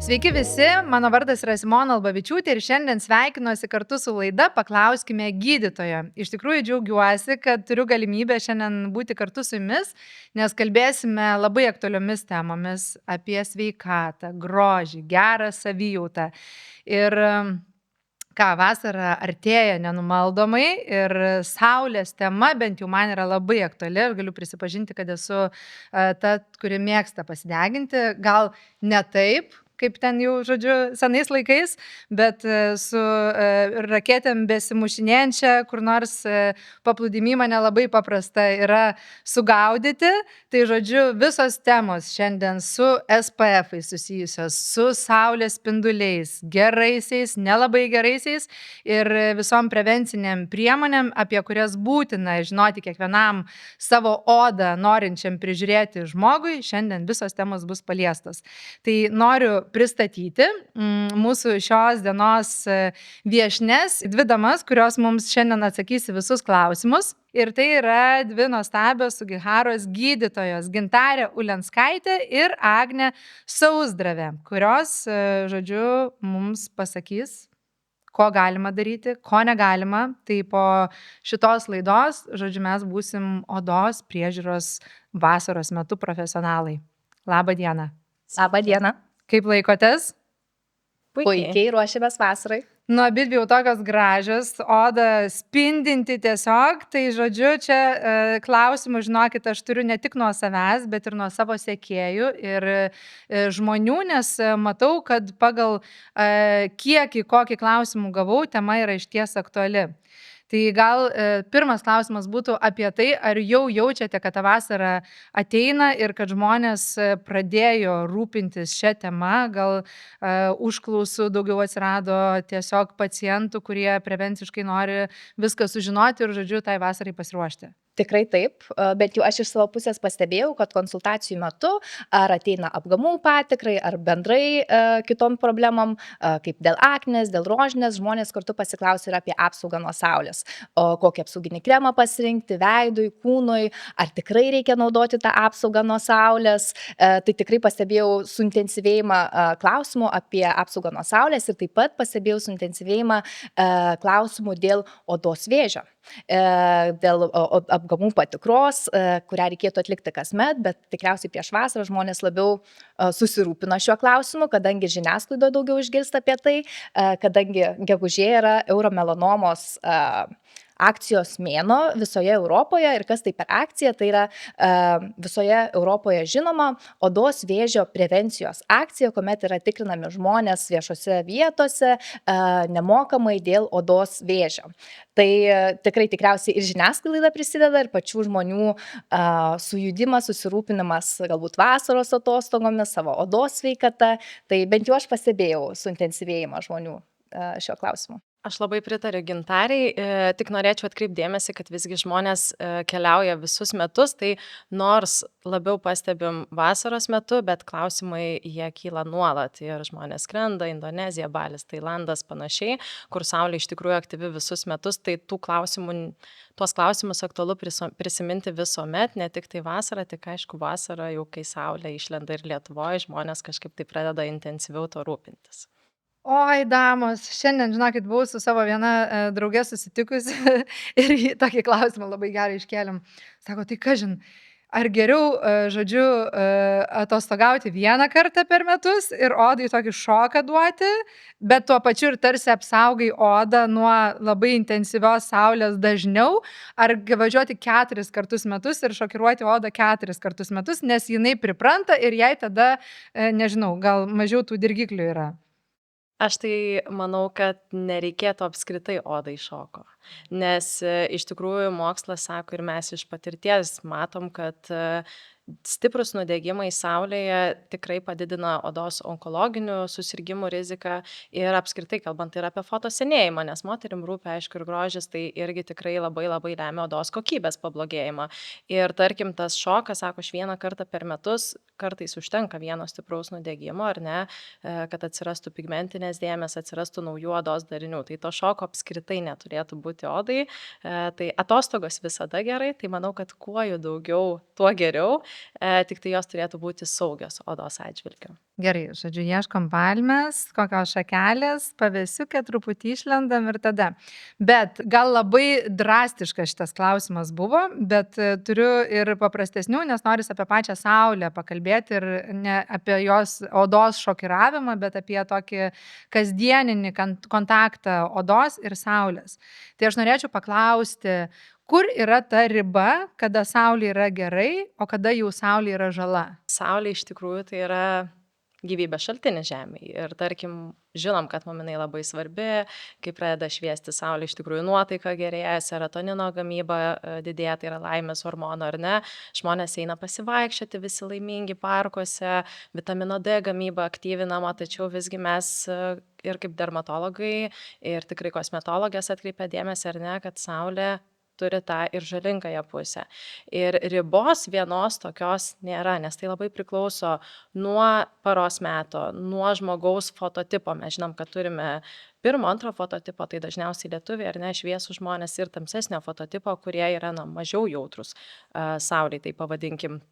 Sveiki visi, mano vardas yra Simona Albavičiūtė ir šiandien sveikinuosi kartu su laida Paklauskime gydytojo. Iš tikrųjų džiaugiuosi, kad turiu galimybę šiandien būti kartu su jumis, nes kalbėsime labai aktualiomis temomis apie sveikatą, grožį, gerą savijautą. Ir vasara artėja nenumaldomai ir saulės tema bent jau man yra labai aktuali ir galiu prisipažinti, kad esu ta, kuri mėgsta pasideginti, gal ne taip, kaip ten jau, žodžiu, senais laikais, bet su raketėm besimušinėjančia, kur nors paplūdimy mane labai paprasta yra sugaudyti. Tai, žodžiu, visos temos šiandien su SPF-ais susijusios, su saulės spinduliais, geraisiais, nelabai geraisiais ir visom prevenciniam priemonėm, apie kurias būtina žinoti kiekvienam savo odą norinčiam prižiūrėti žmogui, šiandien visos temos bus paliestos. Tai noriu pristatyti mūsų šios dienos viešnes, dvi damas, kurios mums šiandien atsakys į visus klausimus. Ir tai yra dvi nuostabios Sugiharos gydytojos Gintarė Ulenskaitė ir Agnė Sauzdravė, kurios, žodžiu, mums pasakys, ko galima daryti, ko negalima. Tai po šitos laidos, žodžiu, mes būsim odos priežiūros vasaros metu profesionalai. Labą dieną. Labą dieną. Kaip laikotės? Puikiai ruošiamės vasarai. Nu, abidvi jau tokios gražios, oda spindinti tiesiog, tai žodžiu, čia klausimų, žinokit, aš turiu ne tik nuo savęs, bet ir nuo savo sekėjų ir žmonių, nes matau, kad pagal kiekį, kokį klausimų gavau, tema yra išties aktuali. Tai gal pirmas klausimas būtų apie tai, ar jau jaučiate, kad ta vasara ateina ir kad žmonės pradėjo rūpintis šią temą, gal užklausų daugiau atsirado tiesiog pacientų, kurie prevenciškai nori viską sužinoti ir, žodžiu, tai vasarai pasiruošti. Tikrai taip, bet jau aš iš savo pusės pastebėjau, kad konsultacijų metu ar ateina apgamų patikrai, ar bendrai kitom problemom, kaip dėl aknės, dėl rožinės, žmonės kartu pasiklausia ir apie apsaugą nuo saulės. O kokį apsauginį kremą pasirinkti veidui, kūnui, ar tikrai reikia naudoti tą apsaugą nuo saulės. Tai tikrai pastebėjau suintensyvėjimą klausimų apie apsaugą nuo saulės ir taip pat pastebėjau suintensyvėjimą klausimų dėl odos vėžio. Dėl apgamų patikros, kurią reikėtų atlikti kasmet, bet tikriausiai prieš vasarą žmonės labiau susirūpino šiuo klausimu, kadangi žiniasklaidoje daugiau išgirsta apie tai, kadangi gegužė yra euromelanomos akcijos mėnuo visoje Europoje ir kas tai per akcija, tai yra visoje Europoje žinoma odos vėžio prevencijos akcija, kuomet yra tikrinami žmonės viešose vietose nemokamai dėl odos vėžio. Tai tikrai tikriausiai ir žiniasklaida prisideda, ir pačių žmonių sujudimas, susirūpinimas galbūt vasaros atostogomis, savo odos sveikata. Tai bent jau aš pastebėjau suintensyvėjimą žmonių šio klausimu. Aš labai pritariu Gintariai, tik norėčiau atkreipti dėmesį, kad visgi žmonės keliauja visus metus, tai nors labiau pastebim vasaros metu, bet klausimai jie kyla nuolat ir žmonės skrenda, Indonezija, Balis, Tailandas, panašiai, kur saulė iš tikrųjų aktyvi visus metus, tai tuos klausimus aktualu prisiminti visuomet, ne tik tai vasarą, tik aišku vasarą jau kai saulė išlenda ir Lietuvoje, žmonės kažkaip tai pradeda intensyviau to rūpintis. Oi, damos, šiandien, žinokit, buvau su savo viena drauge susitikusi ir tokį klausimą labai gerai iškėlėm. Sako, tai kažin, ar geriau, žodžiu, atostogauti vieną kartą per metus ir odai tokį šoką duoti, bet tuo pačiu ir tarsi apsaugai odą nuo labai intensyvios saulės dažniau, ar važiuoti 4 kartus metus ir šokiruoti odą 4 kartus metus, nes jinai pripranta ir jai tada, nežinau, gal mažiau tų dirgiklių yra. Aš tai manau, kad nereikėtų apskritai odai šoko, nes iš tikrųjų mokslas sako ir mes iš patirties matom, kad stiprus nudegimai saulėje tikrai padidina odos onkologinių susirgimų riziką ir apskritai kalbant ir apie fotosenėjimą, nes moterim rūpi, aišku, ir grožis, tai irgi tikrai labai lemia odos kokybės pablogėjimą. Ir tarkim, tas šokas, sako, aš vieną kartą per metus, kartais užtenka vieno stipraus nudegimo, ar ne, kad atsirastų pigmentinės dėmės, atsirastų naujų odos darinių. Tai to šoko apskritai neturėtų būti odai. Tai atostogos visada gerai, tai manau, kad kuo jų daugiau, tuo geriau. tik tai jos turėtų būti saugios odos atžvilgiu. Gerai, žodžiu, ieškom palmės, kokios šakelės, pavėsiukė, truputį išlendam ir tada. Bet gal labai drastiškas šitas klausimas buvo, bet turiu ir paprastesnių, nes noris apie pačią saulę pakalbėti ir ne apie jos odos šokiravimą, bet apie tokį kasdieninį kontaktą odos ir saulės. Tai aš norėčiau paklausti, kur yra ta riba, kada saulė yra gerai, o kada jau saulė yra žala? Saulė iš tikrųjų tai yra gyvybės šaltinis Žemėje. Ir tarkim, žinom, kad mum jinai labai svarbi, kai pradeda šviesti saulė, iš tikrųjų nuotaika gerėja, serotonino gamyba didėja, tai yra laimės hormono, ar ne? Žmonės eina pasivaikščioti, visi laimingi parkuose, vitamino D gamyba aktyvinama, tačiau visgi mes ir kaip dermatologai, ir tikrai kosmetologės atkreipia dėmesį, ar ne, kad saulė turi tą ir žalingąją pusę. Ir ribos vienos tokios nėra, nes tai labai priklauso nuo paros meto, nuo žmogaus fototipo. Mes žinom, kad turime pirmo, antro fototipo, tai dažniausiai lietuviai ar ne šviesų žmonės, ir tamsesnio fototipo, kurie yra mažiau jautrus saulei, tai pavadinkim.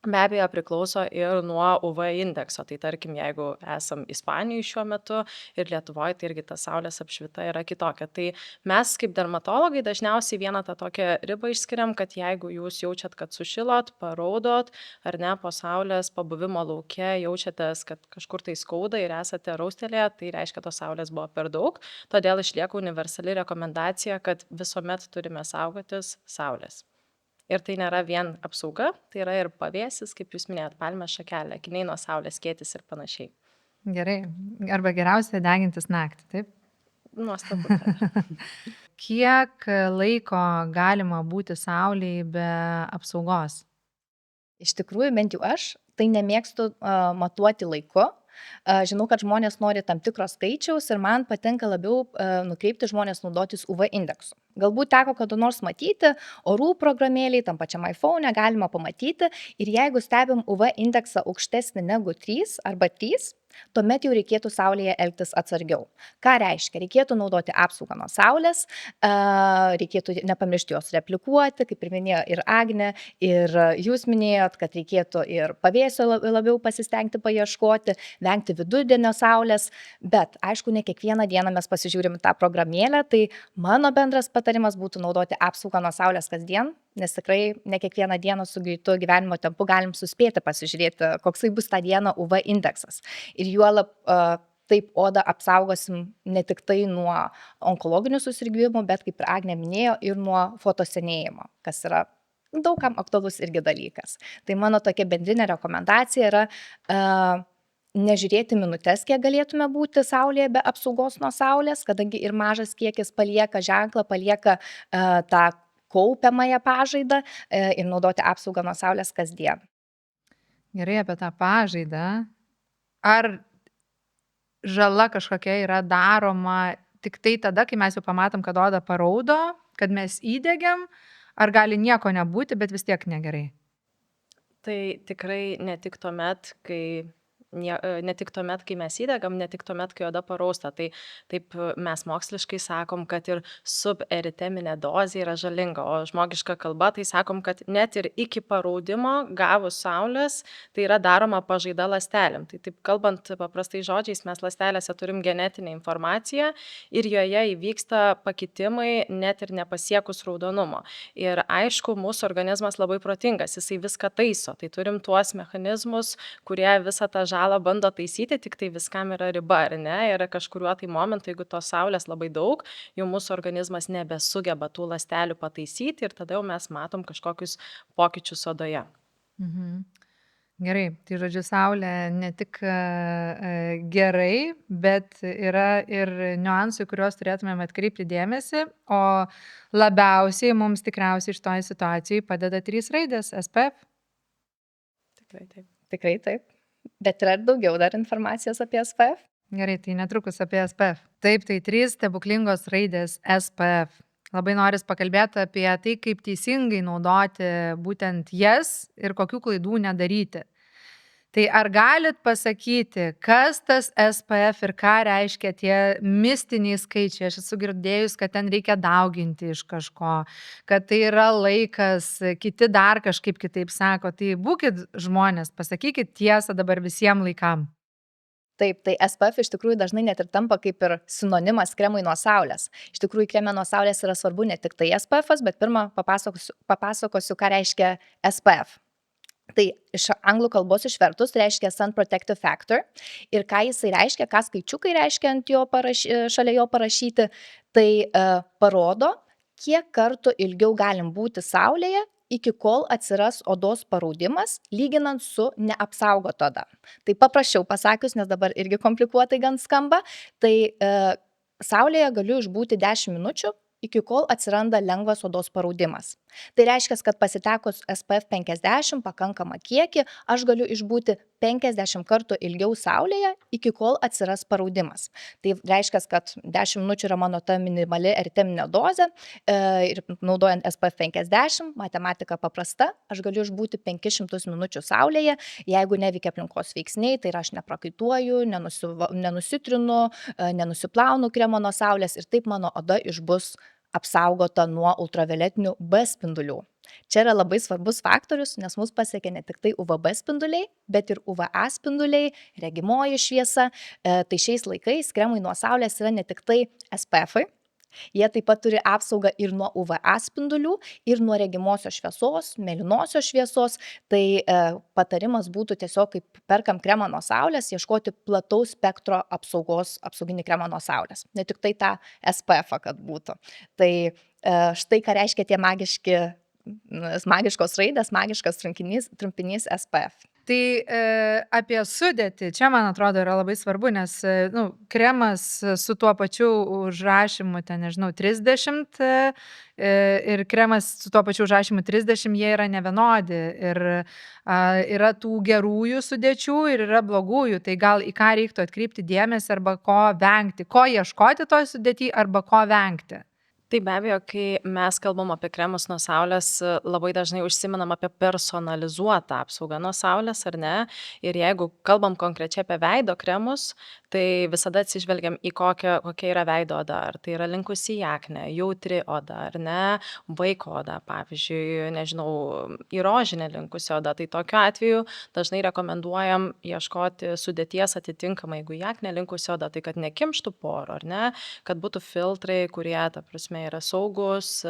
Be abejo, priklauso ir nuo UV indekso. Tai tarkim, jeigu esam Ispanijoje šiuo metu ir Lietuvoje, tai irgi ta saulės apšvita yra kitokia. Tai mes kaip dermatologai dažniausiai vieną tą tokią ribą išskiriam, kad jeigu jūs jaučiat, kad sušilot, paraudot, ar ne, po saulės pabuvimo lauke jaučiatės, kad kažkur tai skauda ir esate raustelėje, tai reiškia, tos saulės buvo per daug. Todėl išlieka universali rekomendacija, kad visuomet turime saugotis saulės. Ir tai nėra vien apsauga, tai yra ir pavėsis, kaip jūs minėjot, palmės šakelė, akiniai nuo saulės, skėtis ir panašiai. Gerai. Arba geriausia degintis naktį, taip? Nuostabu. Kiek laiko galima būti saulėje be apsaugos? Iš tikrųjų, bent jau aš tai nemėgstu matuoti laiku. Žinau, kad žmonės nori tam tikro skaičiaus ir man patinka labiau nukreipti žmonės naudotis UV indeksu. Galbūt teko kada nors matyti, orų programėliai, tam pačiam iPhone galima pamatyti ir jeigu stebim UV indeksą aukštesnį negu 3 arba 3, tuomet jau reikėtų saulėje elgtis atsargiau. Ką reiškia? Reikėtų naudoti apsaugą nuo saulės, reikėtų nepamiršti jos replikuoti, kaip ir minėjo ir Agnė, ir jūs minėjot, kad reikėtų ir pavėsio labiau pasistengti paieškoti, vengti vidudienio saulės, bet aišku, ne kiekvieną dieną mes pasižiūrim tą programėlę, tai mano bendras patarimas būtų naudoti apsaugą nuo saulės kasdien, nes tikrai ne kiekvieną dieną su greitu gyvenimo tempu galim suspėti pasižiūrėti, koksai bus tą dieną UV indeksas. Ir juolab taip odą apsaugosim ne tik tai nuo onkologinių susirgimų, bet kaip ir Agnė minėjo, ir nuo fotosenėjimo, kas yra daugam aktualus irgi dalykas. Tai mano tokia bendrinė rekomendacija yra nežiūrėti minutes, kiek galėtume būti saulėje be apsaugos nuo saulės, kadangi ir mažas kiekis palieka ženklą, palieka tą kaupiamąją pažaidą ir naudoti apsaugą nuo saulės kasdien. Gerai, apie tą pažaidą. Ar žala kažkokia yra daroma tik tai tada, kai mes jau pamatom, kad oda paraudo, kad mes įdegiam, ar gali nieko nebūti, bet vis tiek negerai? Tai tikrai ne tik tuomet, kai mes įdegam, ne tik tuomet, kai oda parausta. Tai taip mes moksliškai sakom, kad ir suberiteminė dozė yra žalinga, o žmogiška kalba tai sakom, kad net ir iki paraudimo gavus saulės, tai yra daroma pažaida ląstelėm. Tai taip kalbant paprastai žodžiais, mes ląstelėse turim genetinę informaciją ir joje įvyksta pakitimai net ir nepasiekus raudonumo. Ir aišku, mūsų organizmas labai protingas, jisai viską taiso. Tai turim tuos mechanizmus, kurie visą tą žalą bando taisyti, tik tai viskam yra riba, ar ne? Ir kažkuriuo tai momentu, jeigu tos saulės labai daug, jau mūsų organizmas nebesugeba tų ląstelių pataisyti ir tada jau mes matom kažkokius pokyčius odoje. Gerai, tai žodžiu, saulė ne tik gerai, bet yra ir niuansai, kuriuos turėtumėm atkreipti dėmesį, o labiausiai mums tikriausiai iš toj situacijai padeda 3 raidės SPF. Tikrai taip. Tikrai taip. Bet yra ir daugiau dar informacijos apie SPF. Gerai, tai netrukus apie SPF. Taip, tai 3 stebuklingos raidės SPF. Labai noris pakalbėti apie tai, kaip teisingai naudoti būtent jas ir kokių klaidų nedaryti. Tai ar galit pasakyti, kas tas SPF ir ką reiškia tie mistiniai skaičiai? Aš esu girdėjus, kad ten reikia dauginti iš kažko, kad tai yra laikas, kiti dar kažkaip kitaip sako. Tai būkit žmonės, pasakykit tiesą dabar visiems laikam. Taip, tai SPF iš tikrųjų dažnai net ir tampa kaip ir sinonimas kremui nuo saulės. Iš tikrųjų, kreme nuo saulės yra svarbu ne tik tai SPF, bet pirmą papasakosiu, ką reiškia SPF. Tai iš anglų kalbos išvertus reiškia Sun Protective Factor ir ką jisai reiškia, ką skaičiukai reiškia šalia jo parašyti, tai parodo, kiek kartų ilgiau galim būti saulėje, iki kol atsiras odos paraudimas, lyginant su neapsaugota oda. Tai paprasčiau pasakius, nes dabar irgi komplikuotai gan skamba, tai saulėje galiu išbūti 10 minučių, iki kol atsiranda lengvas odos paraudimas. Tai reiškia, kad pasitekus SPF 50 pakankamą kiekį, aš galiu išbūti 50 kartų ilgiau saulėje, iki kol atsiras paraudimas. Tai reiškia, kad 10 minučių yra mano ta minimali eriteminė dozė ir naudojant SPF 50, matematika paprasta, aš galiu išbūti 500 minučių saulėje, jeigu neveikia aplinkos veiksniai, tai yra aš neprakaituoju, nenusitrinu, nenusiplaunu kremo nuo saulės ir taip mano oda išbus apsaugota nuo ultravioletinių B spindulių. Čia yra labai svarbus faktorius, nes mus pasiekia ne tik tai UVB spinduliai, bet ir UVA spinduliai, regimoji šviesa. Tai šiais laikais kremai nuo saulės yra ne tik tai SPF-ai, jie taip pat turi apsaugą ir nuo UVA spindulių, ir nuo regimosios šviesos, mėlynosios šviesos. Tai patarimas būtų tiesiog, kaip perkam kremą nuo saulės, ieškoti plataus spektro apsauginį kremą nuo saulės. Ne tik tai tą SPF-ą, kad būtų. Tai štai ką reiškia tie magiškos raidės, magiškas trumpinys SPF. Tai apie sudėtį, čia man atrodo yra labai svarbu, nes kremas su tuo pačiu užrašymu, ten nežinau, 30 ir kremas su tuo pačiu užrašymu 30, jie yra nevienodi ir yra tų gerųjų sudėčių ir yra blogųjų, tai gal į ką reiktų atkreipti dėmesį arba ko vengti, ko ieškoti toj sudėty arba ko vengti. Tai be abejo, kai mes kalbam apie kremus nuo saulės, labai dažnai užsiminam apie personalizuotą apsaugą nuo saulės, ar ne? Ir jeigu kalbam konkrečiai apie veido kremus, tai visada atsižvelgiam į kokia yra veido oda. Ar tai yra linkusi į aknę, jautri oda, ar ne? Vaiko oda, pavyzdžiui, nežinau, į rožinę linkusi oda. Tai tokiu atveju dažnai rekomenduojam ieškoti sudėties atitinkamai, jeigu į aknę linkusi oda, tai kad nekimštų porų, ar ne? Kad būtų filtrai, kurie, ta prasme, yra saugus,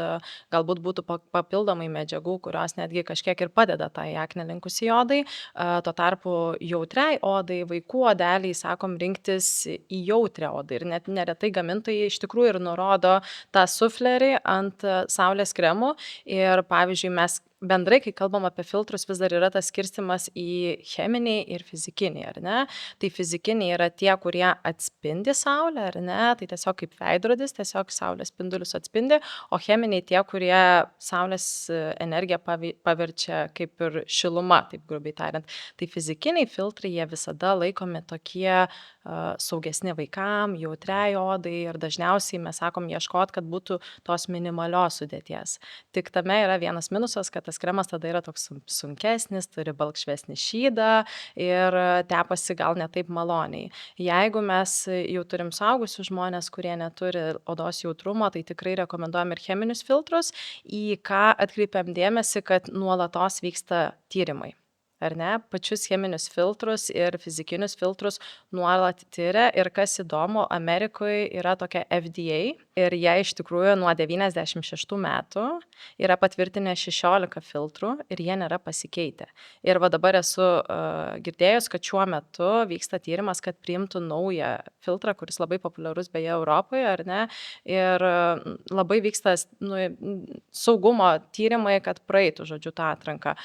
galbūt būtų papildomai medžiagų, kurios netgi kažkiek ir padeda tai aknę linkusiai odai. Tuo tarpu jautriai odai, vaikų odeliai, sakom, rinktis į jautrią odą. Ir net neretai gamintojai iš tikrųjų ir nurodo tą suflerį ant saulės kremų. Ir pavyzdžiui, mes bendrai, kai kalbam apie filtrus, vis dar yra tas skirstimas į cheminiai ir fizikiniai, ar ne? Tai fizikiniai yra tie, kurie atspindi saulę, ar ne? Tai tiesiog kaip veidrodis, tiesiog saulės spindulius atspindi, o cheminiai tie, kurie saulės energiją paverčia kaip ir šiluma, taip grubiai tariant. Tai fizikiniai filtrai, jie visada laikomi tokie saugesni vaikam, jautriai odai ir dažniausiai mes sakom ieškot, kad būtų tos minimalios sudėties. Tik tame yra vienas minusas, kad tas kremas tada yra toks sunkesnis, turi balkšvesnį šydą ir tepasi gal ne taip maloniai. Jeigu mes jau turim suaugusius žmonės, kurie neturi odos jautrumo, tai tikrai rekomenduojam ir cheminius filtrus, į ką atkreipiam dėmesį, kad nuolatos vyksta tyrimai. Ar ne? Pačius cheminius filtrus ir fizikinius filtrus nuolat tyria ir kas įdomu, Amerikoje yra tokia FDA ir jie iš tikrųjų nuo 96 metų yra patvirtinę 16 filtrų ir jie nėra pasikeitę. Ir va dabar esu girdėjus, kad šiuo metu vyksta tyrimas, kad priimtų naują filtrą, kuris labai populiarus beje Europoje, ar ne? Ir labai vyksta saugumo tyrimai, kad praeitų, žodžiu, tą atranką.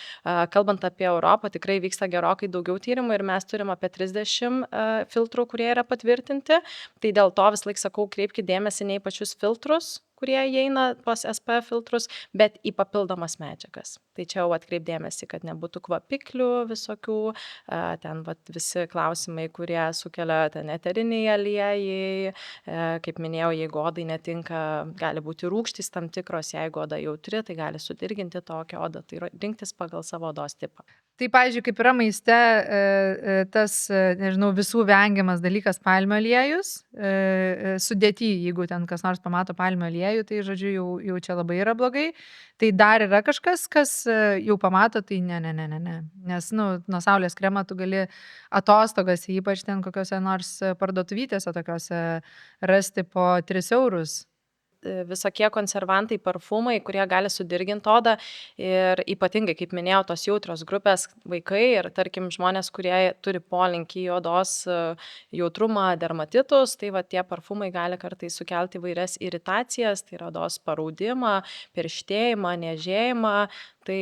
Kalbant apie Europą, tikrai vyksta gerokai daugiau tyrimų ir mes turim apie 30 filtrų, kurie yra patvirtinti. Tai dėl to vis laik sakau, kreipkite dėmesį ne į pačius filtrus, kurie įeina pas SPF filtrus, bet į papildomas medžiagas. Tai čia jau atkreip dėmesį, kad nebūtų kvapiklių visokių, ten visi klausimai, kurie sukelia ten eteriniai aliejai, kaip minėjau, jeigu odai netinka, gali būti rūgštys tam tikros, jeigu oda jautri, tai gali sudirginti tokią odą, tai rinktis pagal savo odos tipą. Tai, pavyzdžiui, kaip yra maiste tas, nežinau, visų vengiamas dalykas palmių aliejus, sudėty, jeigu ten kas nors pamato palmių aliejų, tai, žodžiu, jau čia labai yra blogai. Tai dar yra kažkas, kas jau pamato, tai ne. Nes, nuo saulės kremą tu gali atostogas, ypač ten kokiuose nors parduotuvytėse tokiuose rasti po 3 eurus. Visokie konservantai, parfumai, kurie gali sudirginti odą ir ypatingai, kaip minėjau, tos jautrios grupės vaikai ir, tarkim, žmonės, kurie turi polinkį į odos jautrumą, dermatitus, tai va tie parfumai gali kartais sukelti įvairias iritacijas, tai yra odos paraudimą, perštėjimą, niežėjimą, tai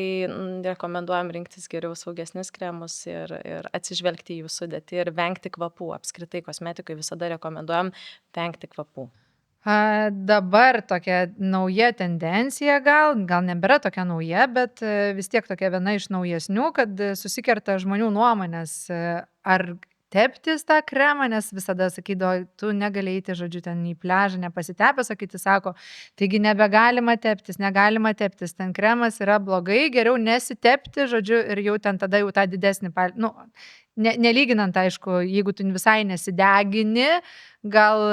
rekomenduojam rinktis geriau saugesnius kremus ir atsižvelgti į jų sudėtį ir vengti kvapų. Apskritai kosmetikui visada rekomenduojam vengti kvapų. Dabar tokia nauja tendencija gal nebėra tokia nauja, bet vis tiek tokia viena iš naujesnių, kad susikerta žmonių nuomonės, ar teptis tą kremą, nes visada sakydavo, tu negali eiti, žodžiu, ten į pliažą nepasitepęs, o kiti sako, taigi nebegalima teptis, ten kremas yra blogai, geriau nesitepti, žodžiu, ir jau ten tada jau tą didesnį, nelyginant, aišku, jeigu tu visai nesidegini, gal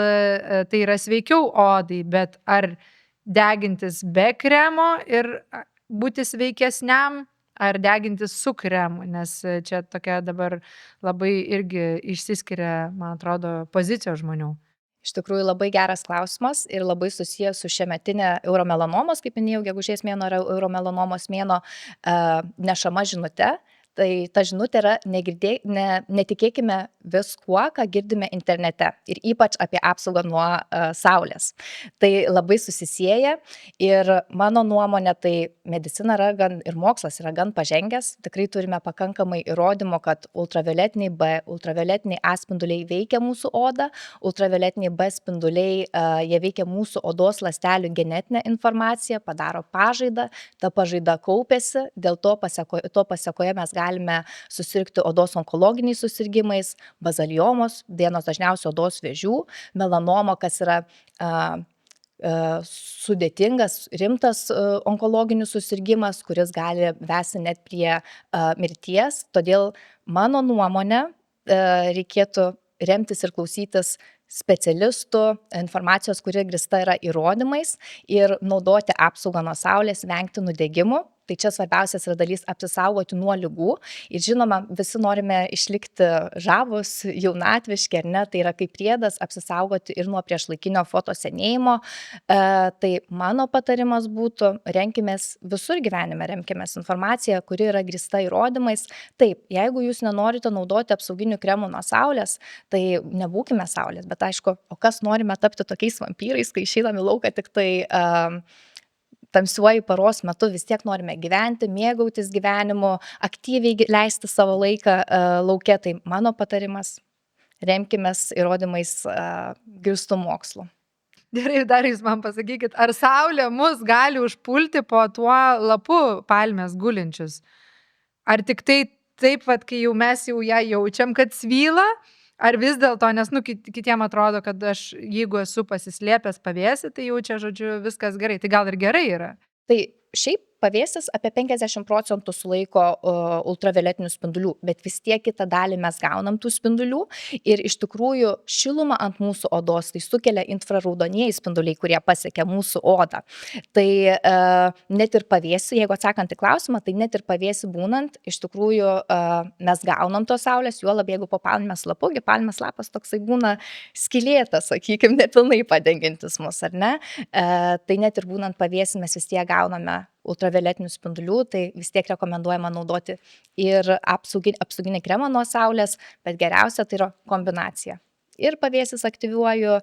tai yra sveikiau odai, bet ar degintis be kremo ir būti sveikesniam, ar degintis su kremu, nes čia tokia dabar labai irgi išsiskiria, man atrodo, pozicijos žmonių. Iš tikrųjų labai geras klausimas ir labai susijęs su šiametinė euromelanomos, kaip minėjau, gegužės mėnuo yra euromelanomos mėnuo, nešama žinute. Tai ta žinutė yra netikėkime viskuo, ką girdime internete ir ypač apie apsaugą nuo saulės. Tai labai susisieja ir mano nuomonė, tai medicina yra ir mokslas yra gan pažengęs. Tikrai turime pakankamai įrodymų, kad ultravioletiniai B, ultravioletiniai A spinduliai veikia mūsų odą, ultravioletiniai B spinduliai jie veikia mūsų odos ląstelių genetinę informaciją, padaro pažaidą, ta pažaida kaupiasi, dėl to pasekoje mes galime susirgti odos onkologiniais susirgymais, bazaliomos, vienos dažniausių odos vėžių, melanoma, kas yra sudėtingas, rimtas onkologinis susirgymas, kuris gali vesti net prie mirties. Todėl mano nuomonė reikėtų remtis ir klausytis specialistų informacijos, kuri grįsta yra įrodymais ir naudoti apsaugą nuo saulės, vengti nudegimų. Tai čia svarbiausias yra dalis apsisaugoti nuo ligų. Ir žinoma, visi norime išlikti žavūs, jaunatviški, ar ne? Tai yra kaip priedas apsisaugoti ir nuo priešlaikinio fotosenėjimo. Tai mano patarimas būtų, renkimės visur gyvenime, remkimės informaciją, kuri yra grįsta įrodymais. Taip, jeigu jūs nenorite naudoti apsauginių kremų nuo saulės, tai nebūkime saulės. Bet aišku, o kas norime tapti tokiais vampyrais, kai išeiname į lauką tik tai tamsiuoju paros metu, vis tiek norime gyventi, mėgautis gyvenimu, aktyviai leisti savo laiką lauke. Tai mano patarimas, remkimės įrodymais grįstų mokslu. Gerai, dar jūs man pasakykit, ar saulė mus gali užpulti po tuo lapu palmės gulinčius? Ar tik tai taip, kai jau mes jau ją jaučiam, kad svyla? Ar vis dėlto, nes kitiem atrodo, kad aš, jeigu esu pasislėpęs pavėsį, tai jau čia, žodžiu, viskas gerai. Tai gal ir gerai yra? Tai šiaip pavėsis apie 50% sulaiko ultravioletinių spindulių, bet vis tiek kitą dalį mes gaunam tų spindulių ir iš tikrųjų šilumą ant mūsų odos tai sukelia infraraudonieji spinduliai, kurie pasiekia mūsų odą. Tai net ir pavėsi, jeigu atsakant į klausimą, tai net ir pavėsi būnant, iš tikrųjų mes gaunam tos saulės, juolab jeigu po palmės lapu, palmės lapas toksai būna skylėtas, sakykime, nepilnai padengiantis mus, ar ne? Tai net ir būnant pavėsi mes vis tiek gauname ultravioletinių spindulių, tai vis tiek rekomenduojama naudoti ir apsauginį kremą nuo saulės, bet geriausia tai yra kombinacija. Ir pavėsis aktyviuoju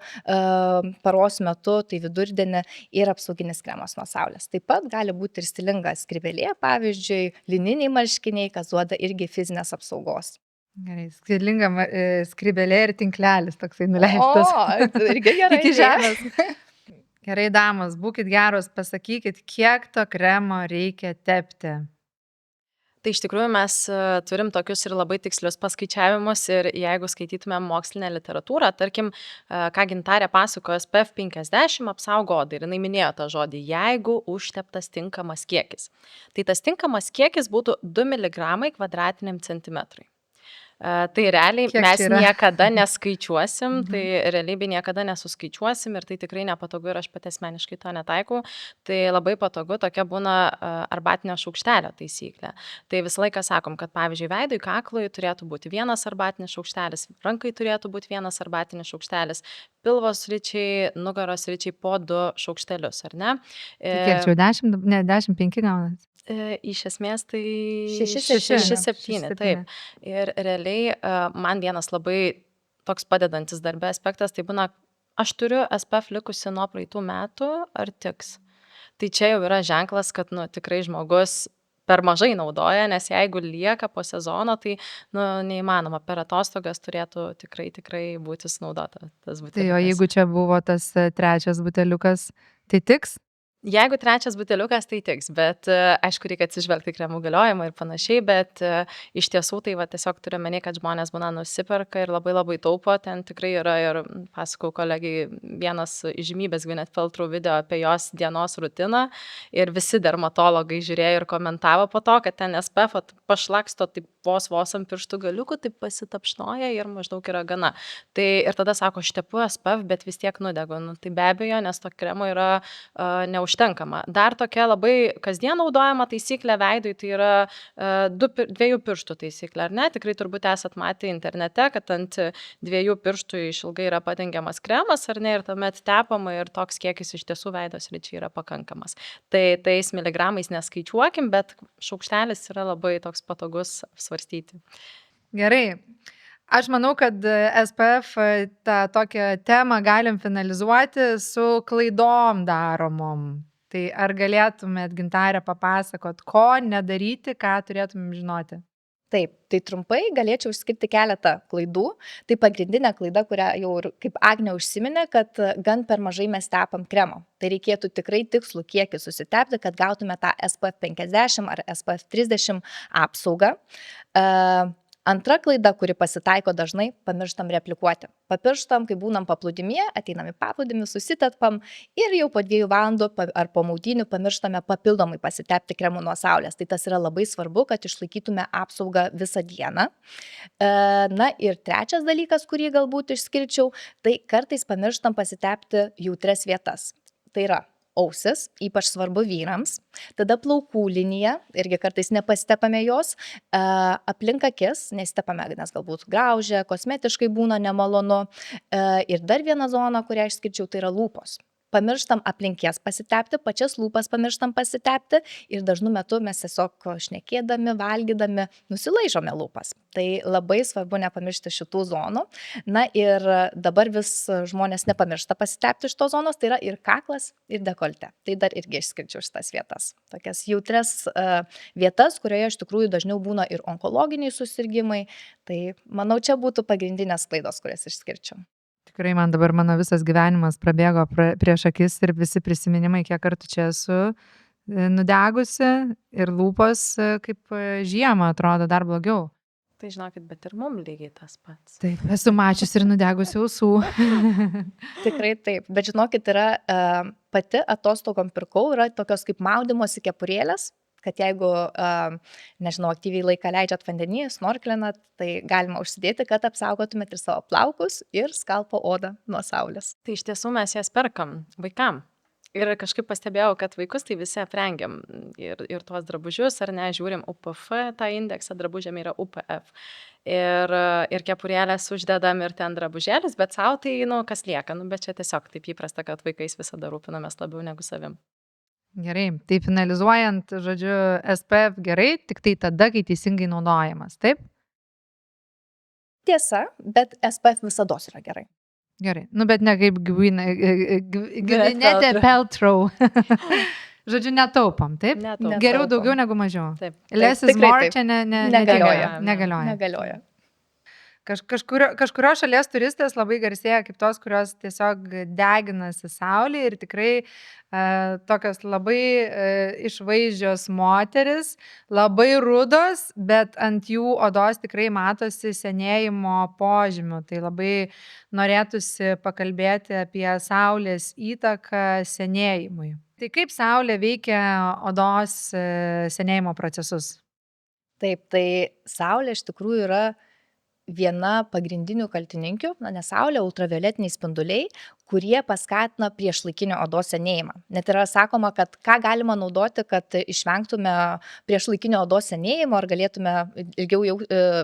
paros metu, tai vidurdienį ir apsauginis kremas nuo saulės. Taip pat gali būti ir stilinga skrybėlė, pavyzdžiui, lininiai marškiniai, kas duoda irgi fizinės apsaugos. Gerai, stilinga skrybėlė ir tinklelis toksai nuleistas. O, irgi gerai. Iki žemės. Gerai, damos, būkit geros, pasakykit, kiek to kremo reikia tepti? Tai iš tikrųjų mes turim tokius ir labai tikslius paskaičiavimus ir jeigu skaitytumėm mokslinę literatūrą, tarkim, ką Gintarė pasakojo, SPF 50 apsaugo odą ir jinai minėjo tą žodį, jeigu užteptas tinkamas kiekis. Tai tas tinkamas kiekis būtų 2 mg kvadratiniam centimetrui. Tai realiai Kiek mes čia yra? niekada neskaičiuosim, tai realybėj niekada nesuskaičiuosim ir tai tikrai nepatogu ir aš pati asmeniškai to netaikau. Tai labai patogu, tokia būna arbatinio šaukštelio taisyklė. Tai visą laiką sakom, kad pavyzdžiui veidui, kaklui turėtų būti 1 arbatinis šaukštelis, rankai turėtų būti 1 arbatinis šaukštelis, pilvo sričiai, nugaros sričiai po 2 šaukštelius, ar ne? Tai kiek čia jau 10, ne 10-5 gaunasi? Iš esmės tai 6-7. 6-7, taip. Ir realiai man vienas labai toks padedantis darbė aspektas, tai būna, aš turiu SPF likusi nuo praeitų metų, ar tiks. Tai čia jau yra ženklas, kad tikrai žmogus per mažai naudoja, nes jeigu lieka po sezono, tai neįmanoma. Per atostogas turėtų tikrai būti sunaudota tas buteliukas. Tai o jeigu čia buvo tas 3 buteliukas, tai tiks? Jeigu 3 buteliukas, tai tiks, bet aišku, reikia atsižvelgti kremų galiojimą ir panašiai, bet iš tiesų tai tiesiog turiu menį, kad žmonės būna nusiperka ir labai taupo, ten tikrai yra ir, pasakau kolegijai, vienas įžymybės Gwyneth Paltrow video apie jos dienos rutiną ir visi dermatologai žiūrėjo ir komentavo po to, kad ten SPF pašlaksto taip vos ant pirštų galiukų, taip pasitapšnoja ir maždaug yra gana. Tai ir tada sako, aš tepu SPF, bet vis tiek nudegu. Tai be abejo, nes to kremo yra neužtenkama. Dar tokia labai kasdien naudojama taisyklė veidui, tai yra 2 pirštų taisyklė, ar ne? Tikrai turbūt esat matę internete, kad ant 2 pirštų išilgai yra padengiamas kremas, ar ne, ir tuomet tepama ir toks kiekis iš tiesų veido sričiai yra pakankamas. Tai tais miligramais neskaičiuokim, bet šaukštelis yra labai toks patogus svarstyti. Gerai. Aš manau, kad SPF tą tokią temą galim finalizuoti su klaidom daromom. Tai ar galėtumėt, Gintarė, papasakot, ko nedaryti, ką turėtumėm žinoti? Taip, tai trumpai galėčiau išskirti keletą klaidų. Tai pagrindinė klaida, kurią jau kaip Agnė užsiminė, kad gan per mažai mes tepam kremo. Tai reikėtų tikrai tikslų kiekį susitepti, kad gautume tą SPF 50 ar SPF 30 apsaugą. Antra klaida, kuri pasitaiko dažnai, pamirštam replikuoti. Pamirštam, kai būnam paplūdimyje, ateinam į paplūdimį, susitepam ir jau po 2 valandų ar po maudynių pamirštame papildomai pasitepti kremų nuo saulės. Tai tas yra labai svarbu, kad išlaikytume apsaugą visą dieną. Na ir trečias dalykas, kurį galbūt išskirčiau, tai kartais pamirštam pasitepti jautrias vietas. Tai yra ausis, ypač svarbu vyrams, tada plaukų linija, irgi kartais nepasitepame jos, aplink akis, nesitepame, nes galbūt graužia, kosmetiškai būna nemalonu. Ir dar viena zona, kurią išskirčiau, tai yra lūpos. Pamirštam aplinkės pasitepti, pačias lūpas pamirštam pasitepti ir dažnu metu mes tiesiog šnekėdami, valgydami nusilaižome lūpas. Tai labai svarbu nepamiršti šitų zonų. Na ir dabar vis žmonės nepamiršta pasitepti iš tos zonos, tai yra ir kaklas, ir dekolte. Tai dar irgi išskirčiau šitas vietas. Tokias jautrias vietas, kurioje iš tikrųjų dažniau būna ir onkologiniai susirgymai. Tai manau, čia būtų pagrindinės klaidos, kurias išskirčiau. Tikrai man dabar mano visas gyvenimas prabėgo prieš akis ir visi prisiminimai, kiek kartų čia esu nudegusi ir lūpos kaip žiemą atrodo dar blogiau. Tai žinokit, bet ir mums lygiai tas pats. Taip, esu mačius ir nudegusi ausų. Tikrai taip, bet žinokit, yra pati atostogom pirkau, yra tokios kaip maudymosi kepurėlės, kad jeigu, nežinau, aktyviai laiką leidžiat vandenį, snorkelinat, tai galima užsidėti, kad apsaugotumėt ir savo plaukus ir skalpo odą nuo saulės. Tai iš tiesų mes jas perkam vaikam. Ir kažkaip pastebėjau, kad vaikus tai visi aprengiam ir tuos drabužius, ar ne, žiūrim UPF, tą indeksą drabužiam yra UPF. Ir kepurėlės uždedam ir ten drabužėlis, bet savo tai, kas lieka, bet čia tiesiog taip įprasta, kad vaikais visada rūpinamės labiau negu savim. Gerai, tai finalizuojant, žodžiu, SPF gerai, tik tai tada, kai teisingai naudojamas, taip? Tiesa, bet SPF visados yra gerai. Gerai, bet ne kaip Gwyneth Paltrow. Žodžiu, netaupam, taip? Netaupam. Geriau daugiau negu mažiau. Taip. Less is tikrai more taip. čia Negalioja. negalioja. Negalioja. Kažkurio šalies turistės labai garsėja kaip tos, kurios tiesiog deginasi saulė ir tikrai tokios labai išvaizdžios moteris, labai rudos, bet ant jų odos tikrai matosi senėjimo požymių. Tai labai norėtųsi pakalbėti apie saulės įtaką senėjimui. Tai kaip saulė veikia odos senėjimo procesus? Taip, tai saulė iš tikrųjų yra viena pagrindinių kaltininkių, nes saulė ultravioletiniai spinduliai, kurie paskatina priešlaikinio odos senėjimą. Net yra sakoma, kad ką galima naudoti, kad išvengtume priešlaikinio odos senėjimo ar galėtume ilgiau